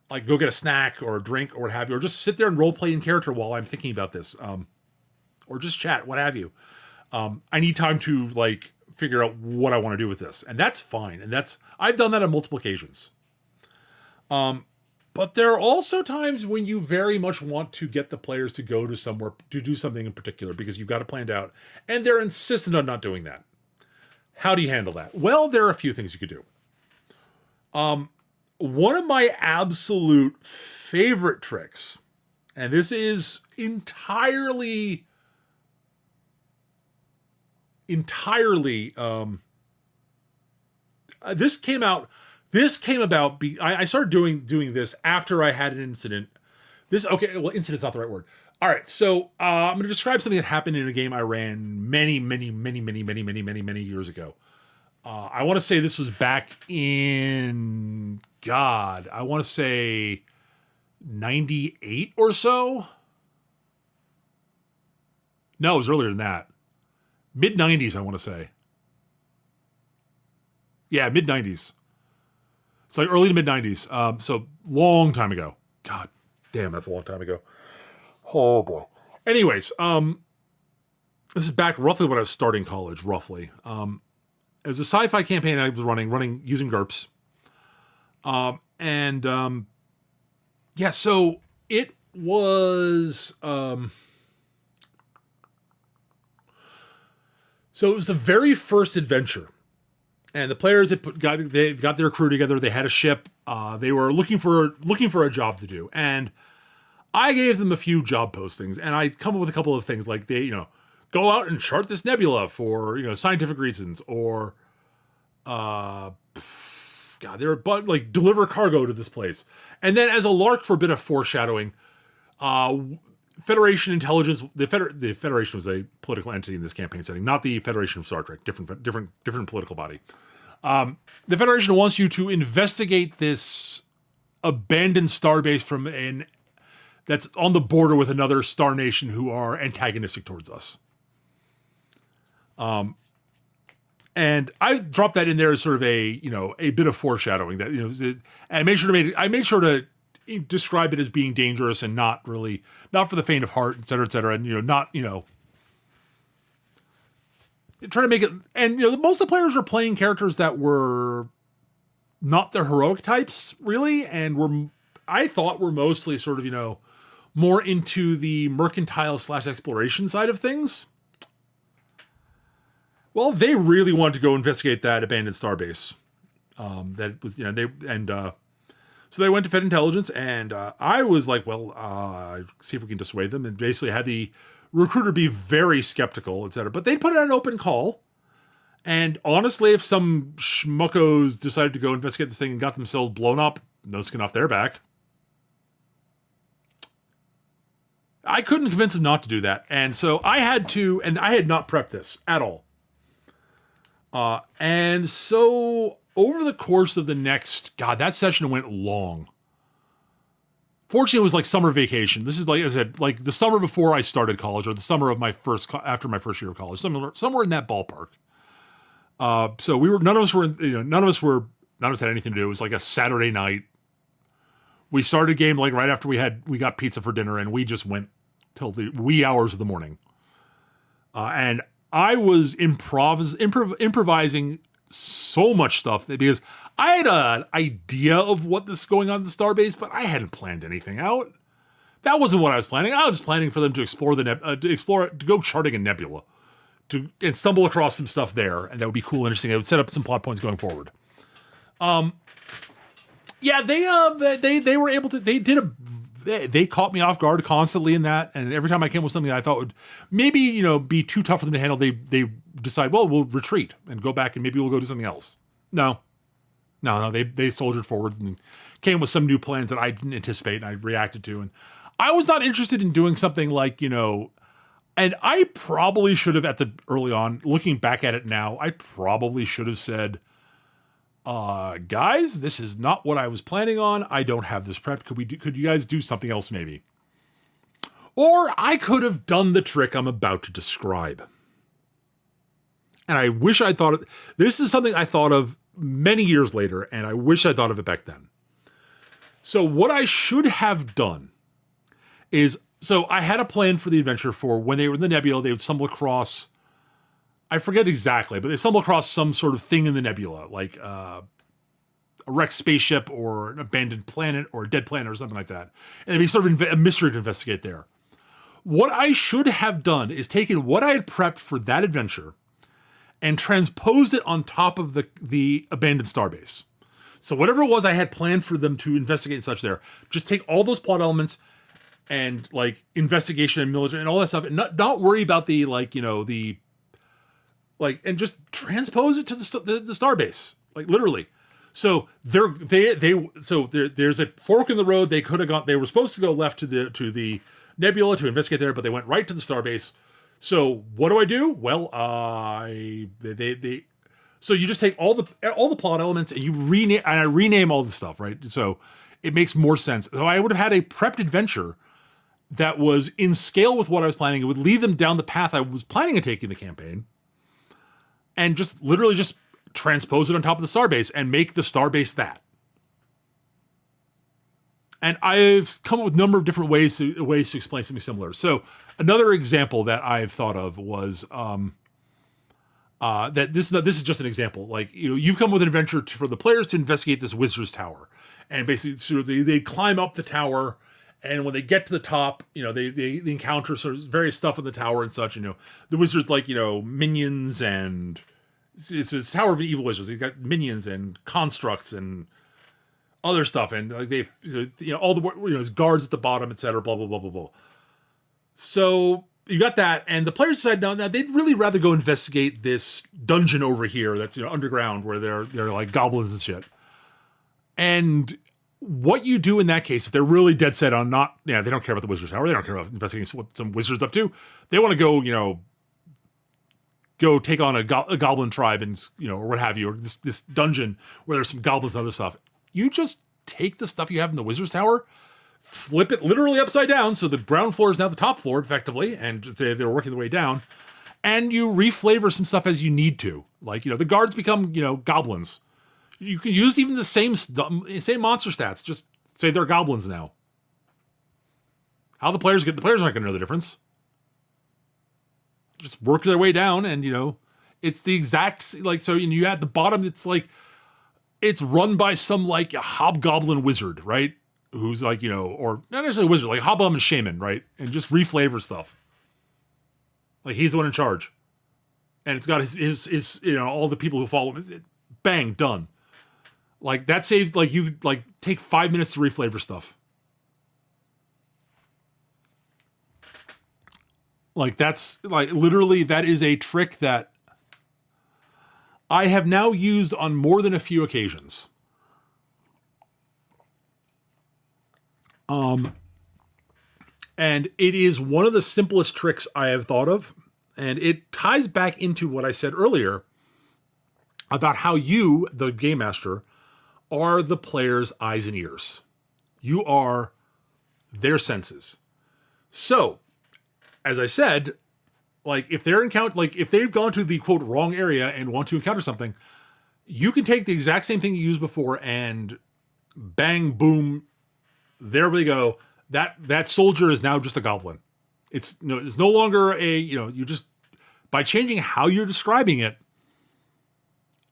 like go get a snack or a drink or what have you, or just sit there and role play in character while I'm thinking about this, or just chat, what have you. I need time to like figure out what I want to do with this, and that's fine. And I've done that on multiple occasions. But there are also times when you very much want to get the players to go to somewhere to do something in particular because you've got it planned out, and they're insistent on not doing that. How do you handle that? Well, there are a few things you could do. One of my absolute favorite tricks, and this is entirely this came about. I started doing this after I had an incident. Incident's not the right word. All right, so I'm going to describe something that happened in a game I ran many years ago. I want to say this was back in I want to say 98 or so. No, it was earlier than that. Mid 90s, I want to say. Yeah, mid 90s. It's like early to mid 90s. So long time ago. God damn, that's a long time ago. Oh boy. Anyways, this is back roughly when I was starting college, roughly. It was a sci-fi campaign I was running using GURPS. So it was, so it was the very first adventure. And the players they got their crew together. They had a ship. They were looking for a job to do, and I gave them a few job postings. And I come up with a couple of things like they, go out and chart this nebula for scientific reasons, or deliver cargo to this place. And then as a lark for a bit of foreshadowing, Federation intelligence. The Federation was a political entity in this campaign setting, not the Federation of Star Trek. Different political body. The Federation wants you to investigate this abandoned starbase that's on the border with another star nation who are antagonistic towards us. And I dropped that in there as sort of a bit of foreshadowing that and I made sure to describe it as being dangerous and not for the faint of heart, et cetera, and not try to make it. And most of the players were playing characters that were not the heroic types really, and I thought were mostly sort of more into the mercantile / exploration side of things. Well, they really wanted to go investigate that abandoned starbase. That was so they went to Fed Intelligence, and I was like, see if we can dissuade them, and basically had the recruiter be very skeptical, etc. But they put out an open call, and honestly, if some schmuckos decided to go investigate this thing and got themselves blown up, no skin off their back. I couldn't convince them not to do that, and so I had to, and I had not prepped this at all. And so over the course of the next, that session went long. Fortunately, it was like summer vacation. This is like I said, like the summer before I started college, or the summer of after my first year of college, somewhere in that ballpark. So none of us had anything to do. It was like a Saturday night. We started a game like right after we got pizza for dinner, and we just went till the wee hours of the morning. And I was improvising so much stuff because I had an idea of what this is going on in the Starbase, but I hadn't planned anything out. That wasn't what I was planning. I was planning for them to explore to go charting a nebula, and stumble across some stuff there, and that would be cool, and interesting. It would set up some plot points going forward. Yeah, they were able to. They caught me off guard constantly in that, and every time I came with something that I thought would maybe be too tough for them to handle, they decide, well, we'll retreat and go back, and maybe we'll go do something else. No. They soldiered forward and came with some new plans that I didn't anticipate, and I reacted to, and I was not interested in doing something like and I probably should have early on, looking back at it now, I probably should have said, guys, this is not what I was planning on. I don't have this prep. Could you guys do something else maybe? Or I could have done the trick I'm about to describe. And I wish I thought this is something I thought of many years later, and I wish I thought of it back then. So what I should have done is, so I had a plan for the adventure for when they were in the nebula, they would stumble across, I forget exactly, but they stumble across some sort of thing in the nebula, like a wrecked spaceship or an abandoned planet or a dead planet or something like that. And it'd be sort of a mystery to investigate there. What I should have done is taken what I had prepped for that adventure and transposed it on top of the abandoned starbase. So whatever it was I had planned for them to investigate and such there, just take all those plot elements and like investigation and military and all that stuff, and not worry about the and just transpose it to the starbase, like literally. So there's a fork in the road. They could have gone. They were supposed to go left to the nebula to investigate there, but they went right to the starbase. So what do? Well, so you just take all the plot elements and you rename all the stuff, right? So it makes more sense. So I would have had a prepped adventure that was in scale with what I was planning. It would lead them down the path I was planning on taking the campaign, and just literally just transpose it on top of the starbase and make the starbase that. And I've come up with a number of different ways to explain something similar. So another example that I've thought of was that this is just an example. Like, you've come with an adventure for the players to investigate this wizard's tower, and basically sort of they climb up the tower, and when they get to the top, they encounter sort of various stuff in the tower and such. The wizards like minions, and it's a tower of evil wizards. You've got minions and constructs and other stuff, and like they all the guards at the bottom, etc. Blah blah blah blah blah. So you got that, and the players decide no, they'd really rather go investigate this dungeon over here that's underground where they're like goblins and shit. And what you do in that case, if they're really dead set on they don't care about the wizard's tower, they don't care about investigating what some wizard's up to. They want to go take on a goblin tribe and or what have you, or this dungeon where there's some goblins and other stuff. You just take the stuff you have in the wizard's tower, flip it literally upside down, so the ground floor is now the top floor, effectively, and they're working their way down, and you reflavor some stuff as you need to. Like, the guards become, goblins. You can use even the same monster stats, just say they're goblins now. How the players aren't going to know the difference. Just work their way down, and, it's the exact, so you at the bottom, it's like, it's run by some, like, a hobgoblin wizard, right? Who's like, or not necessarily a wizard, like a hobgoblin shaman, right? And just reflavor stuff. Like, he's the one in charge. And it's got his all the people who follow him. Bang, done. Like, that saves, like, you, like, take 5 minutes to reflavor stuff. Like, that's, like, literally, that is a trick that I have now used on more than a few occasions. And it is one of the simplest tricks I have thought of, and it ties back into what I said earlier about how you, the game master, are the player's eyes and ears. You are their senses. So, as I said, like, if they've gone to the quote wrong area and want to encounter something, you can take the exact same thing you used before and bang, boom, there we go. That soldier is now just a goblin. It's no longer you just, by changing how you're describing it,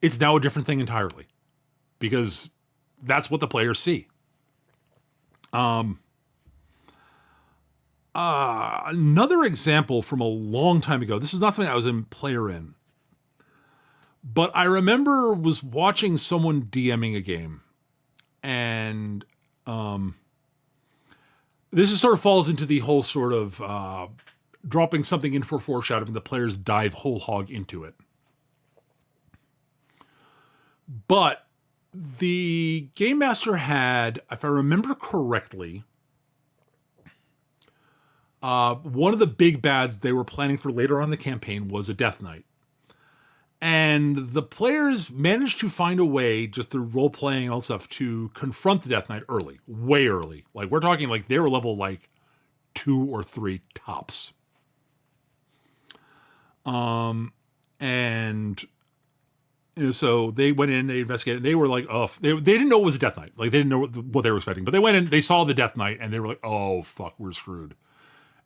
it's now a different thing entirely, because that's what the players see. Another example from a long time ago. This is not something I was a player in, But I remember was watching someone DMing a game, and this is sort of falls into the whole sort of dropping something in for foreshadowing. The players dive whole hog into it. But the Game Master had, if I remember correctly, one of the big bads they were planning for later on in the campaign was a Death Knight. And the players managed to find a way, just through role-playing and all stuff, to confront the Death Knight early. Way early. Like, we're talking like they were level, like, 2 or 3 tops. And... You know, so they went in, they investigated, and they were like, oh, they didn't know it was a Death Knight. Like, they didn't know what they were expecting. But they went in, they saw the Death Knight, and they were like, oh, fuck, we're screwed.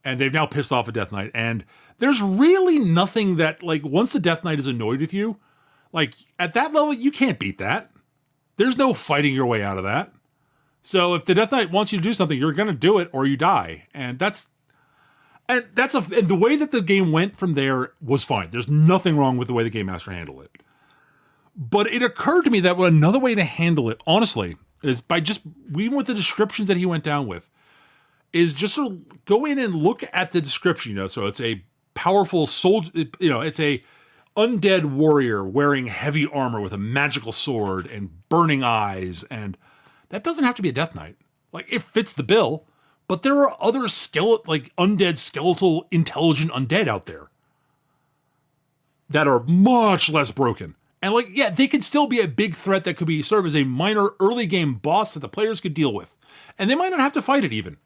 And they've now pissed off a Death Knight. And there's really nothing that, like, once the Death Knight is annoyed with you, like, at that level, you can't beat that. There's no fighting your way out of that. So if the Death Knight wants you to do something, you're going to do it or you die. And and the way that the game went from there was fine. There's nothing wrong with the way the Game Master handled it. But it occurred to me that another way to handle it, honestly, is by just, even with the descriptions that he went down with, is just sort of go in and look at the description, you know, so it's a powerful soldier, you know, it's a undead warrior wearing heavy armor with a magical sword and burning eyes, and that doesn't have to be a Death Knight. Like, it fits the bill, but there are other undead, skeletal, intelligent undead out there that are much less broken. And like, yeah, they could still be a big threat that could serve as a minor early game boss that the players could deal with. And they might not have to fight it even.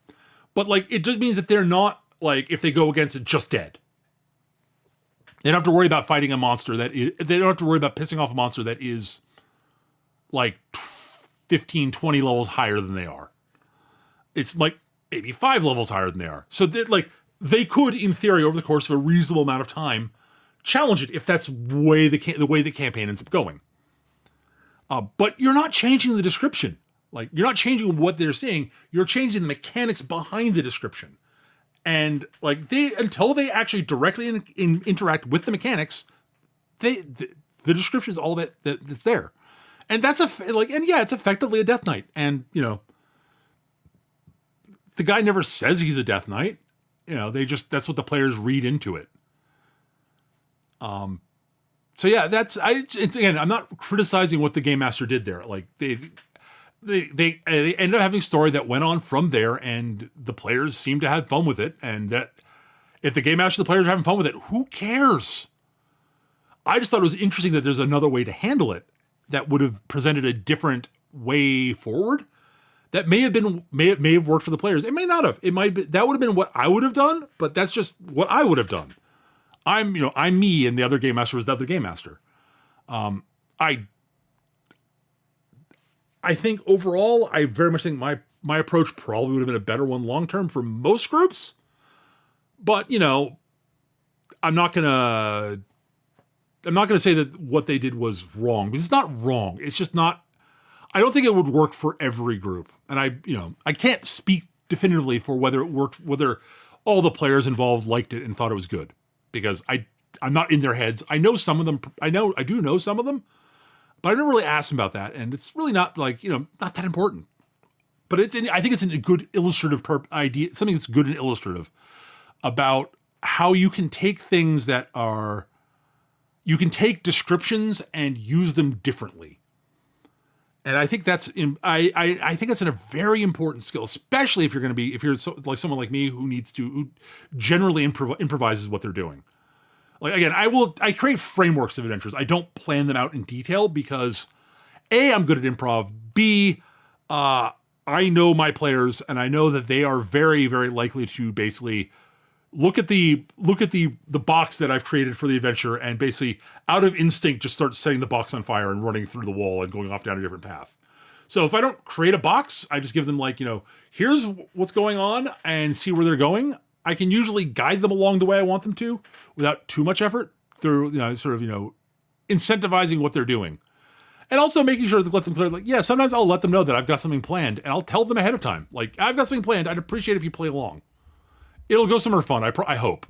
But like, it just means that they're not, like, if they go against it, just dead. They don't have to worry about fighting a monster they don't have to worry about pissing off a monster that is like 15, 20 levels higher than they are. It's like maybe 5 levels higher than they are. So that, like, they could, in theory, over the course of a reasonable amount of time, challenge it if that's the way the campaign ends up going. But you're not changing the description. Like, you're not changing what they're seeing. You're changing the mechanics behind the description. And like, until they actually directly interact with the mechanics, the description is all that's there. And that's it's effectively a Death Knight. And, you know, the guy never says he's a Death Knight. You know, that's what the players read into it. So yeah, again, I'm not criticizing what the Game Master did there. Like, they ended up having a story that went on from there, and the players seemed to have fun with it. And that if the Game Master and the players are having fun with it, who cares? I just thought it was interesting that there's another way to handle it that would have presented a different way forward. That may have worked for the players. It may not have. That would have been what I would have done, but that's just what I would have done. I'm me, and the other Game Master was the other Game Master. I think overall, I very much think my approach probably would have been a better one long term for most groups. But, you know, I'm not gonna say that what they did was wrong, because it's not wrong. It's just not. I don't think it would work for every group, and I can't speak definitively for whether it worked, whether all the players involved liked it and thought it was good. Because I'm not in their heads. I know some of them. I do know some of them, but I never really asked them about that, and it's really not not that important. But I think it's a good illustrative idea, something that's good and illustrative about how you can take things you can take descriptions and use them differently. And I think that's I think that's a very important skill, especially if you're like someone like me who generally improvises what they're doing. Like, again, I create frameworks of adventures. I don't plan them out in detail because A, I'm good at improv. B, I know my players, and I know that they are very, very likely to basically look at the box that I've created for the adventure, and basically out of instinct just start setting the box on fire and running through the wall and going off down a different path. So if I don't create a box, I just give them here's what's going on and see where they're going. I can usually guide them along the way I want them to without too much effort through, incentivizing what they're doing. And also making sure to let them clear, sometimes I'll let them know that I've got something planned, and I'll tell them ahead of time. Like, I've got something planned. I'd appreciate if you play along. It'll go somewhere fun. I hope.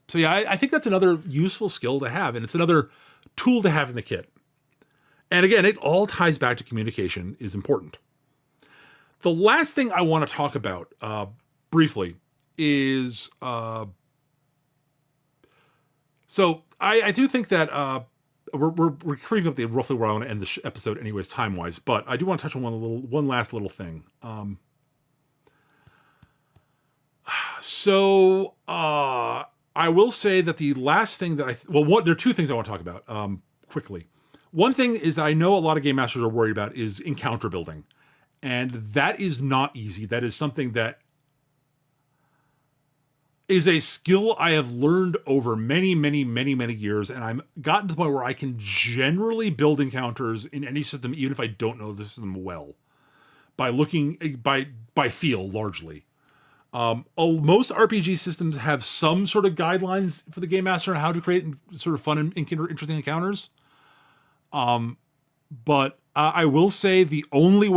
So yeah, I think that's another useful skill to have, and it's another tool to have in the kit. And again, it all ties back to communication is important. The last thing I want to talk about briefly is so I do think that we're creeping up the roughly where I want to end the episode, anyways, time wise. But I do want to touch on one last little thing. I will say that the last thing that there are two things I want to talk about quickly. One thing is that I know a lot of game masters are worried about is encounter building. And that is not easy. That is something that is a skill I have learned over many, many, many, many years. And I'm gotten to the point where I can generally build encounters in any system, even if I don't know the system well, by looking by feel largely. Most RPG systems have some sort of guidelines for the game master on how to create sort of fun and interesting encounters. But I will say there are only two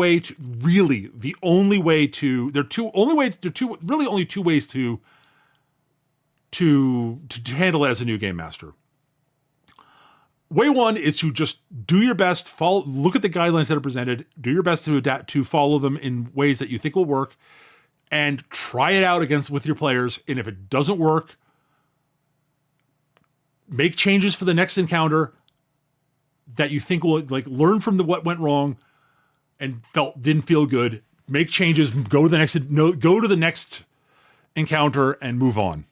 ways to handle it as a new game master. Way one is to just do your best, look at the guidelines that are presented, do your best to adapt, to follow them in ways that you think will work, and try it out with your players. And if it doesn't work, make changes for the next encounter that you think will learn from what went wrong and didn't feel good. Make changes, go to the next encounter and move on.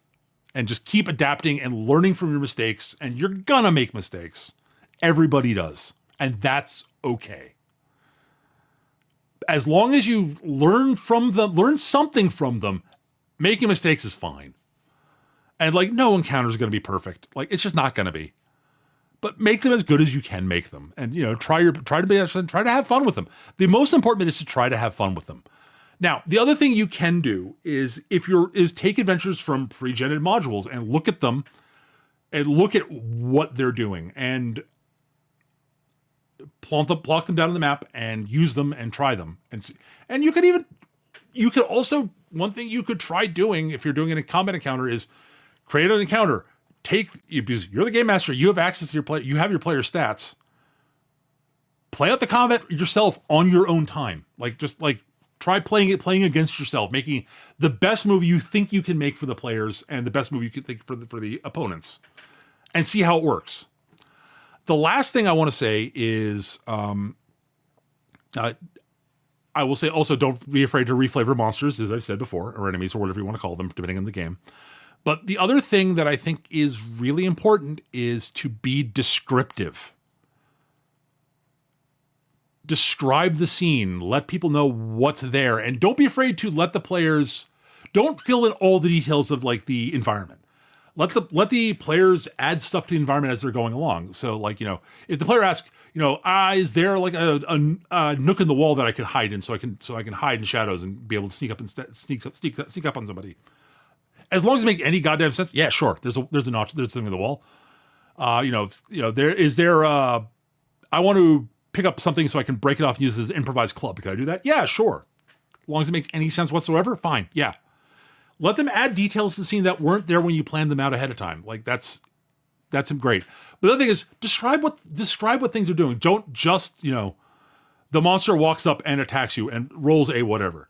And just keep adapting and learning from your mistakes. And you're gonna make mistakes. Everybody does. And that's okay. As long as you learn something from them, making mistakes is fine. And no encounter is going to be perfect. It's just not going to be. But make them as good as you can make them, and try to have fun with them. The most important bit is to try to have fun with them. Now, the other thing you can do is take adventures from Premade Modules and look at them, and look at what they're doing, and plonk them down on the map and use them and try them and see. And you could also, one thing you could try doing if you're doing a combat encounter is create an encounter. Because you're the game master, you have access to your player, you have your player stats. Play out the combat yourself on your own time. Try playing against yourself, making the best move you think you can make for the players and the best move you can think for the opponents, and see how it works. The last thing I want to say is, I will say also, don't be afraid to reflavor monsters, as I've said before, or enemies, or whatever you want to call them, depending on the game. But the other thing that I think is really important is to be descriptive. Describe the scene, let people know what's there, and don't be afraid to let the players, don't fill in all the details of the environment. Let the players add stuff to the environment as they're going along. So if the player asks, is there a nook in the wall that I could hide in, so I can hide in shadows and be able to sneak up on somebody. As long as it makes any goddamn sense, yeah, sure. There's something in the wall. I want to pick up something so I can break it off and use it as an improvised club. Can I do that? Yeah, sure. As long as it makes any sense whatsoever, fine. Yeah. Let them add details to the scene that weren't there when you planned them out ahead of time. That's great. But the other thing is describe what things are doing. Don't just, the monster walks up and attacks you and rolls a whatever.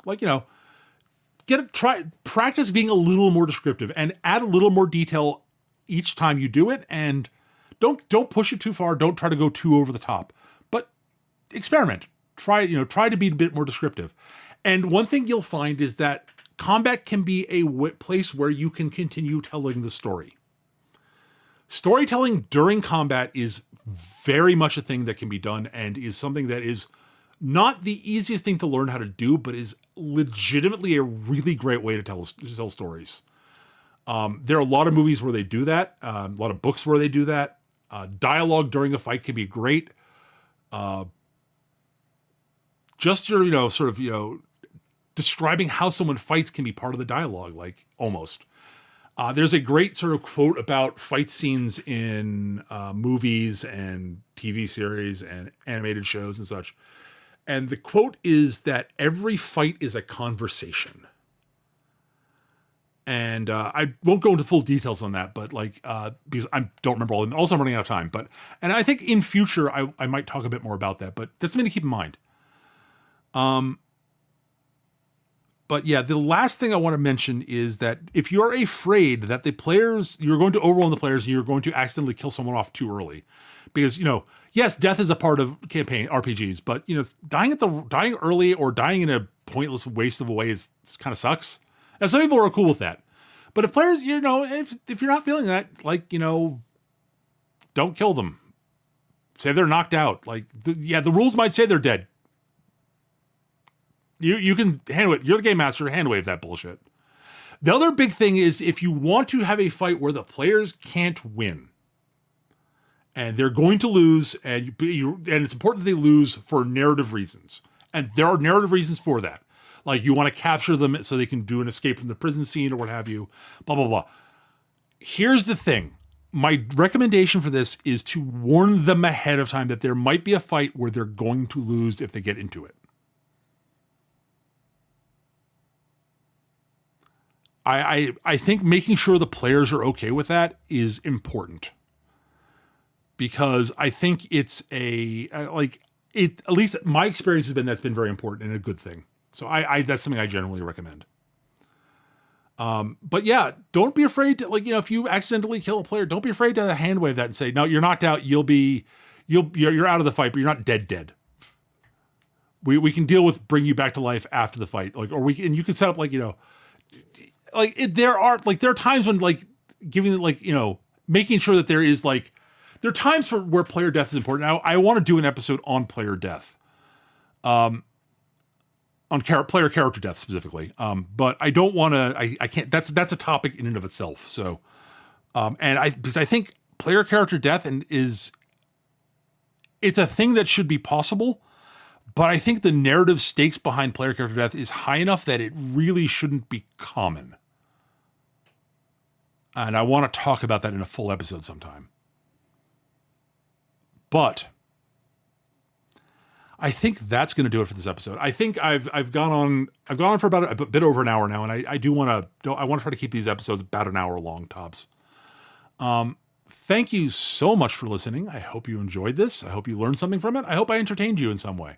Practice being a little more descriptive and add a little more detail each time you do it, and don't push it too far. Don't try to go too over the top, but experiment. Try to be a bit more descriptive. And one thing you'll find is that combat can be a place where you can continue telling the story. Storytelling during combat is very much a thing that can be done, and is something that is not the easiest thing to learn how to do, but is legitimately a really great way to tell stories. There are a lot of movies where they do that, a lot of books where they do that. Dialogue during a fight can be great. Just your, describing how someone fights can be part of the dialogue, almost. There's a great sort of quote about fight scenes in movies and TV series and animated shows and such. And the quote is that every fight is a conversation. And I won't go into full details on that, but like, because I don't remember all of them. Also, I'm running out of time. And I think in future, I might talk a bit more about that, but that's something to keep in mind. But yeah, the last thing I want to mention is that if you're afraid that you're going to overwhelm the players and you're going to accidentally kill someone off too early, because, yes, death is a part of campaign RPGs, but dying early or dying in a pointless waste of a way kind of sucks. And some people are cool with that. But if players, if you're not feeling that, like, don't kill them. Say they're knocked out. Like, the rules might say they're dead. You can handle it. You're the game master. Hand wave that bullshit. The other big thing is if you want to have a fight where the players can't win, and they're going to lose, and it's important that they lose for narrative reasons, and there are narrative reasons for that. Like, you want to capture them so they can do an escape from the prison scene or what have you, blah, blah, blah. Here's the thing. My recommendation for this is to warn them ahead of time that there might be a fight where they're going to lose if they get into it. I think making sure the players are okay with that is important. Because I think it's at least my experience has been that's been very important and a good thing. So that's something I generally recommend. But yeah, don't be afraid to, if you accidentally kill a player, don't be afraid to hand wave that and say, no, you're knocked out. You're out of the fight, but you're not dead. We can deal with bring you back to life after the fight. And you can set up there are times when giving making sure that there is there are times where player death is important. Now, I want to do an episode on player death. On player character death specifically. But I don't want to, I can't, that's a topic in and of itself. So, because I think player character death it's a thing that should be possible, but I think the narrative stakes behind player character death is high enough that it really shouldn't be common. And I want to talk about that in a full episode sometime. But I think that's going to do it for this episode. I think I've gone on for about a bit over an hour now, and I want to try to keep these episodes about an hour long tops. Thank you so much for listening. I hope you enjoyed this. I hope you learned something from it. I hope I entertained you in some way.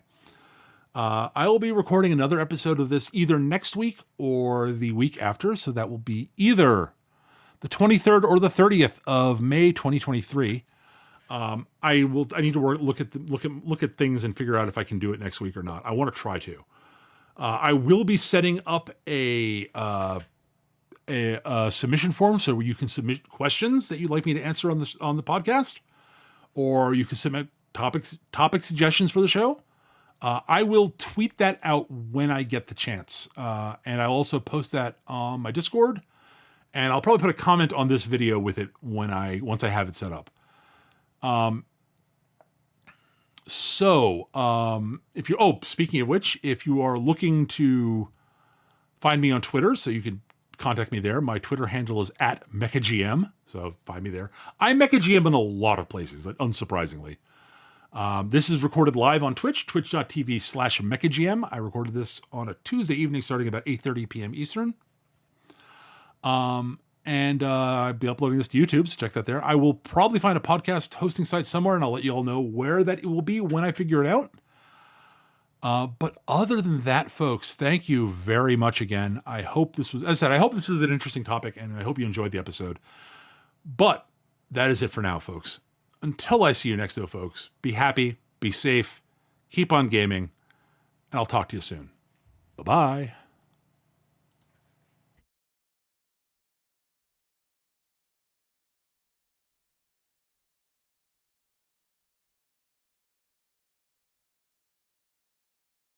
I will be recording another episode of this either next week or the week after, so that will be either the 23rd or the 30th of May 2023. I need to look at things and figure out if I can do it next week or not. I want to try to. I will be setting up a submission form so you can submit questions that you'd like me to answer on the podcast, or you can submit topic suggestions for the show. I will tweet that out when I get the chance, and I'll also post that on my Discord, and I'll probably put a comment on this video with it once I have it set up. Speaking of which, if you are looking to find me on Twitter, so you can contact me there, my Twitter handle is @MechaGM, so find me there. I'm MechaGM in a lot of places, unsurprisingly. This is recorded live on Twitch, twitch.tv/MechaGM. I recorded this on a Tuesday evening starting about 8:30 p.m. Eastern. And I'll be uploading this to YouTube, so check that there. I will probably find a podcast hosting site somewhere, and I'll let you all know where that it will be when I figure it out. But other than that, folks, thank you very much again. I hope this was an interesting topic, and I hope you enjoyed the episode. But that is it for now, folks. Until I see you next, though, folks, be happy, be safe, keep on gaming, and I'll talk to you soon. Bye-bye.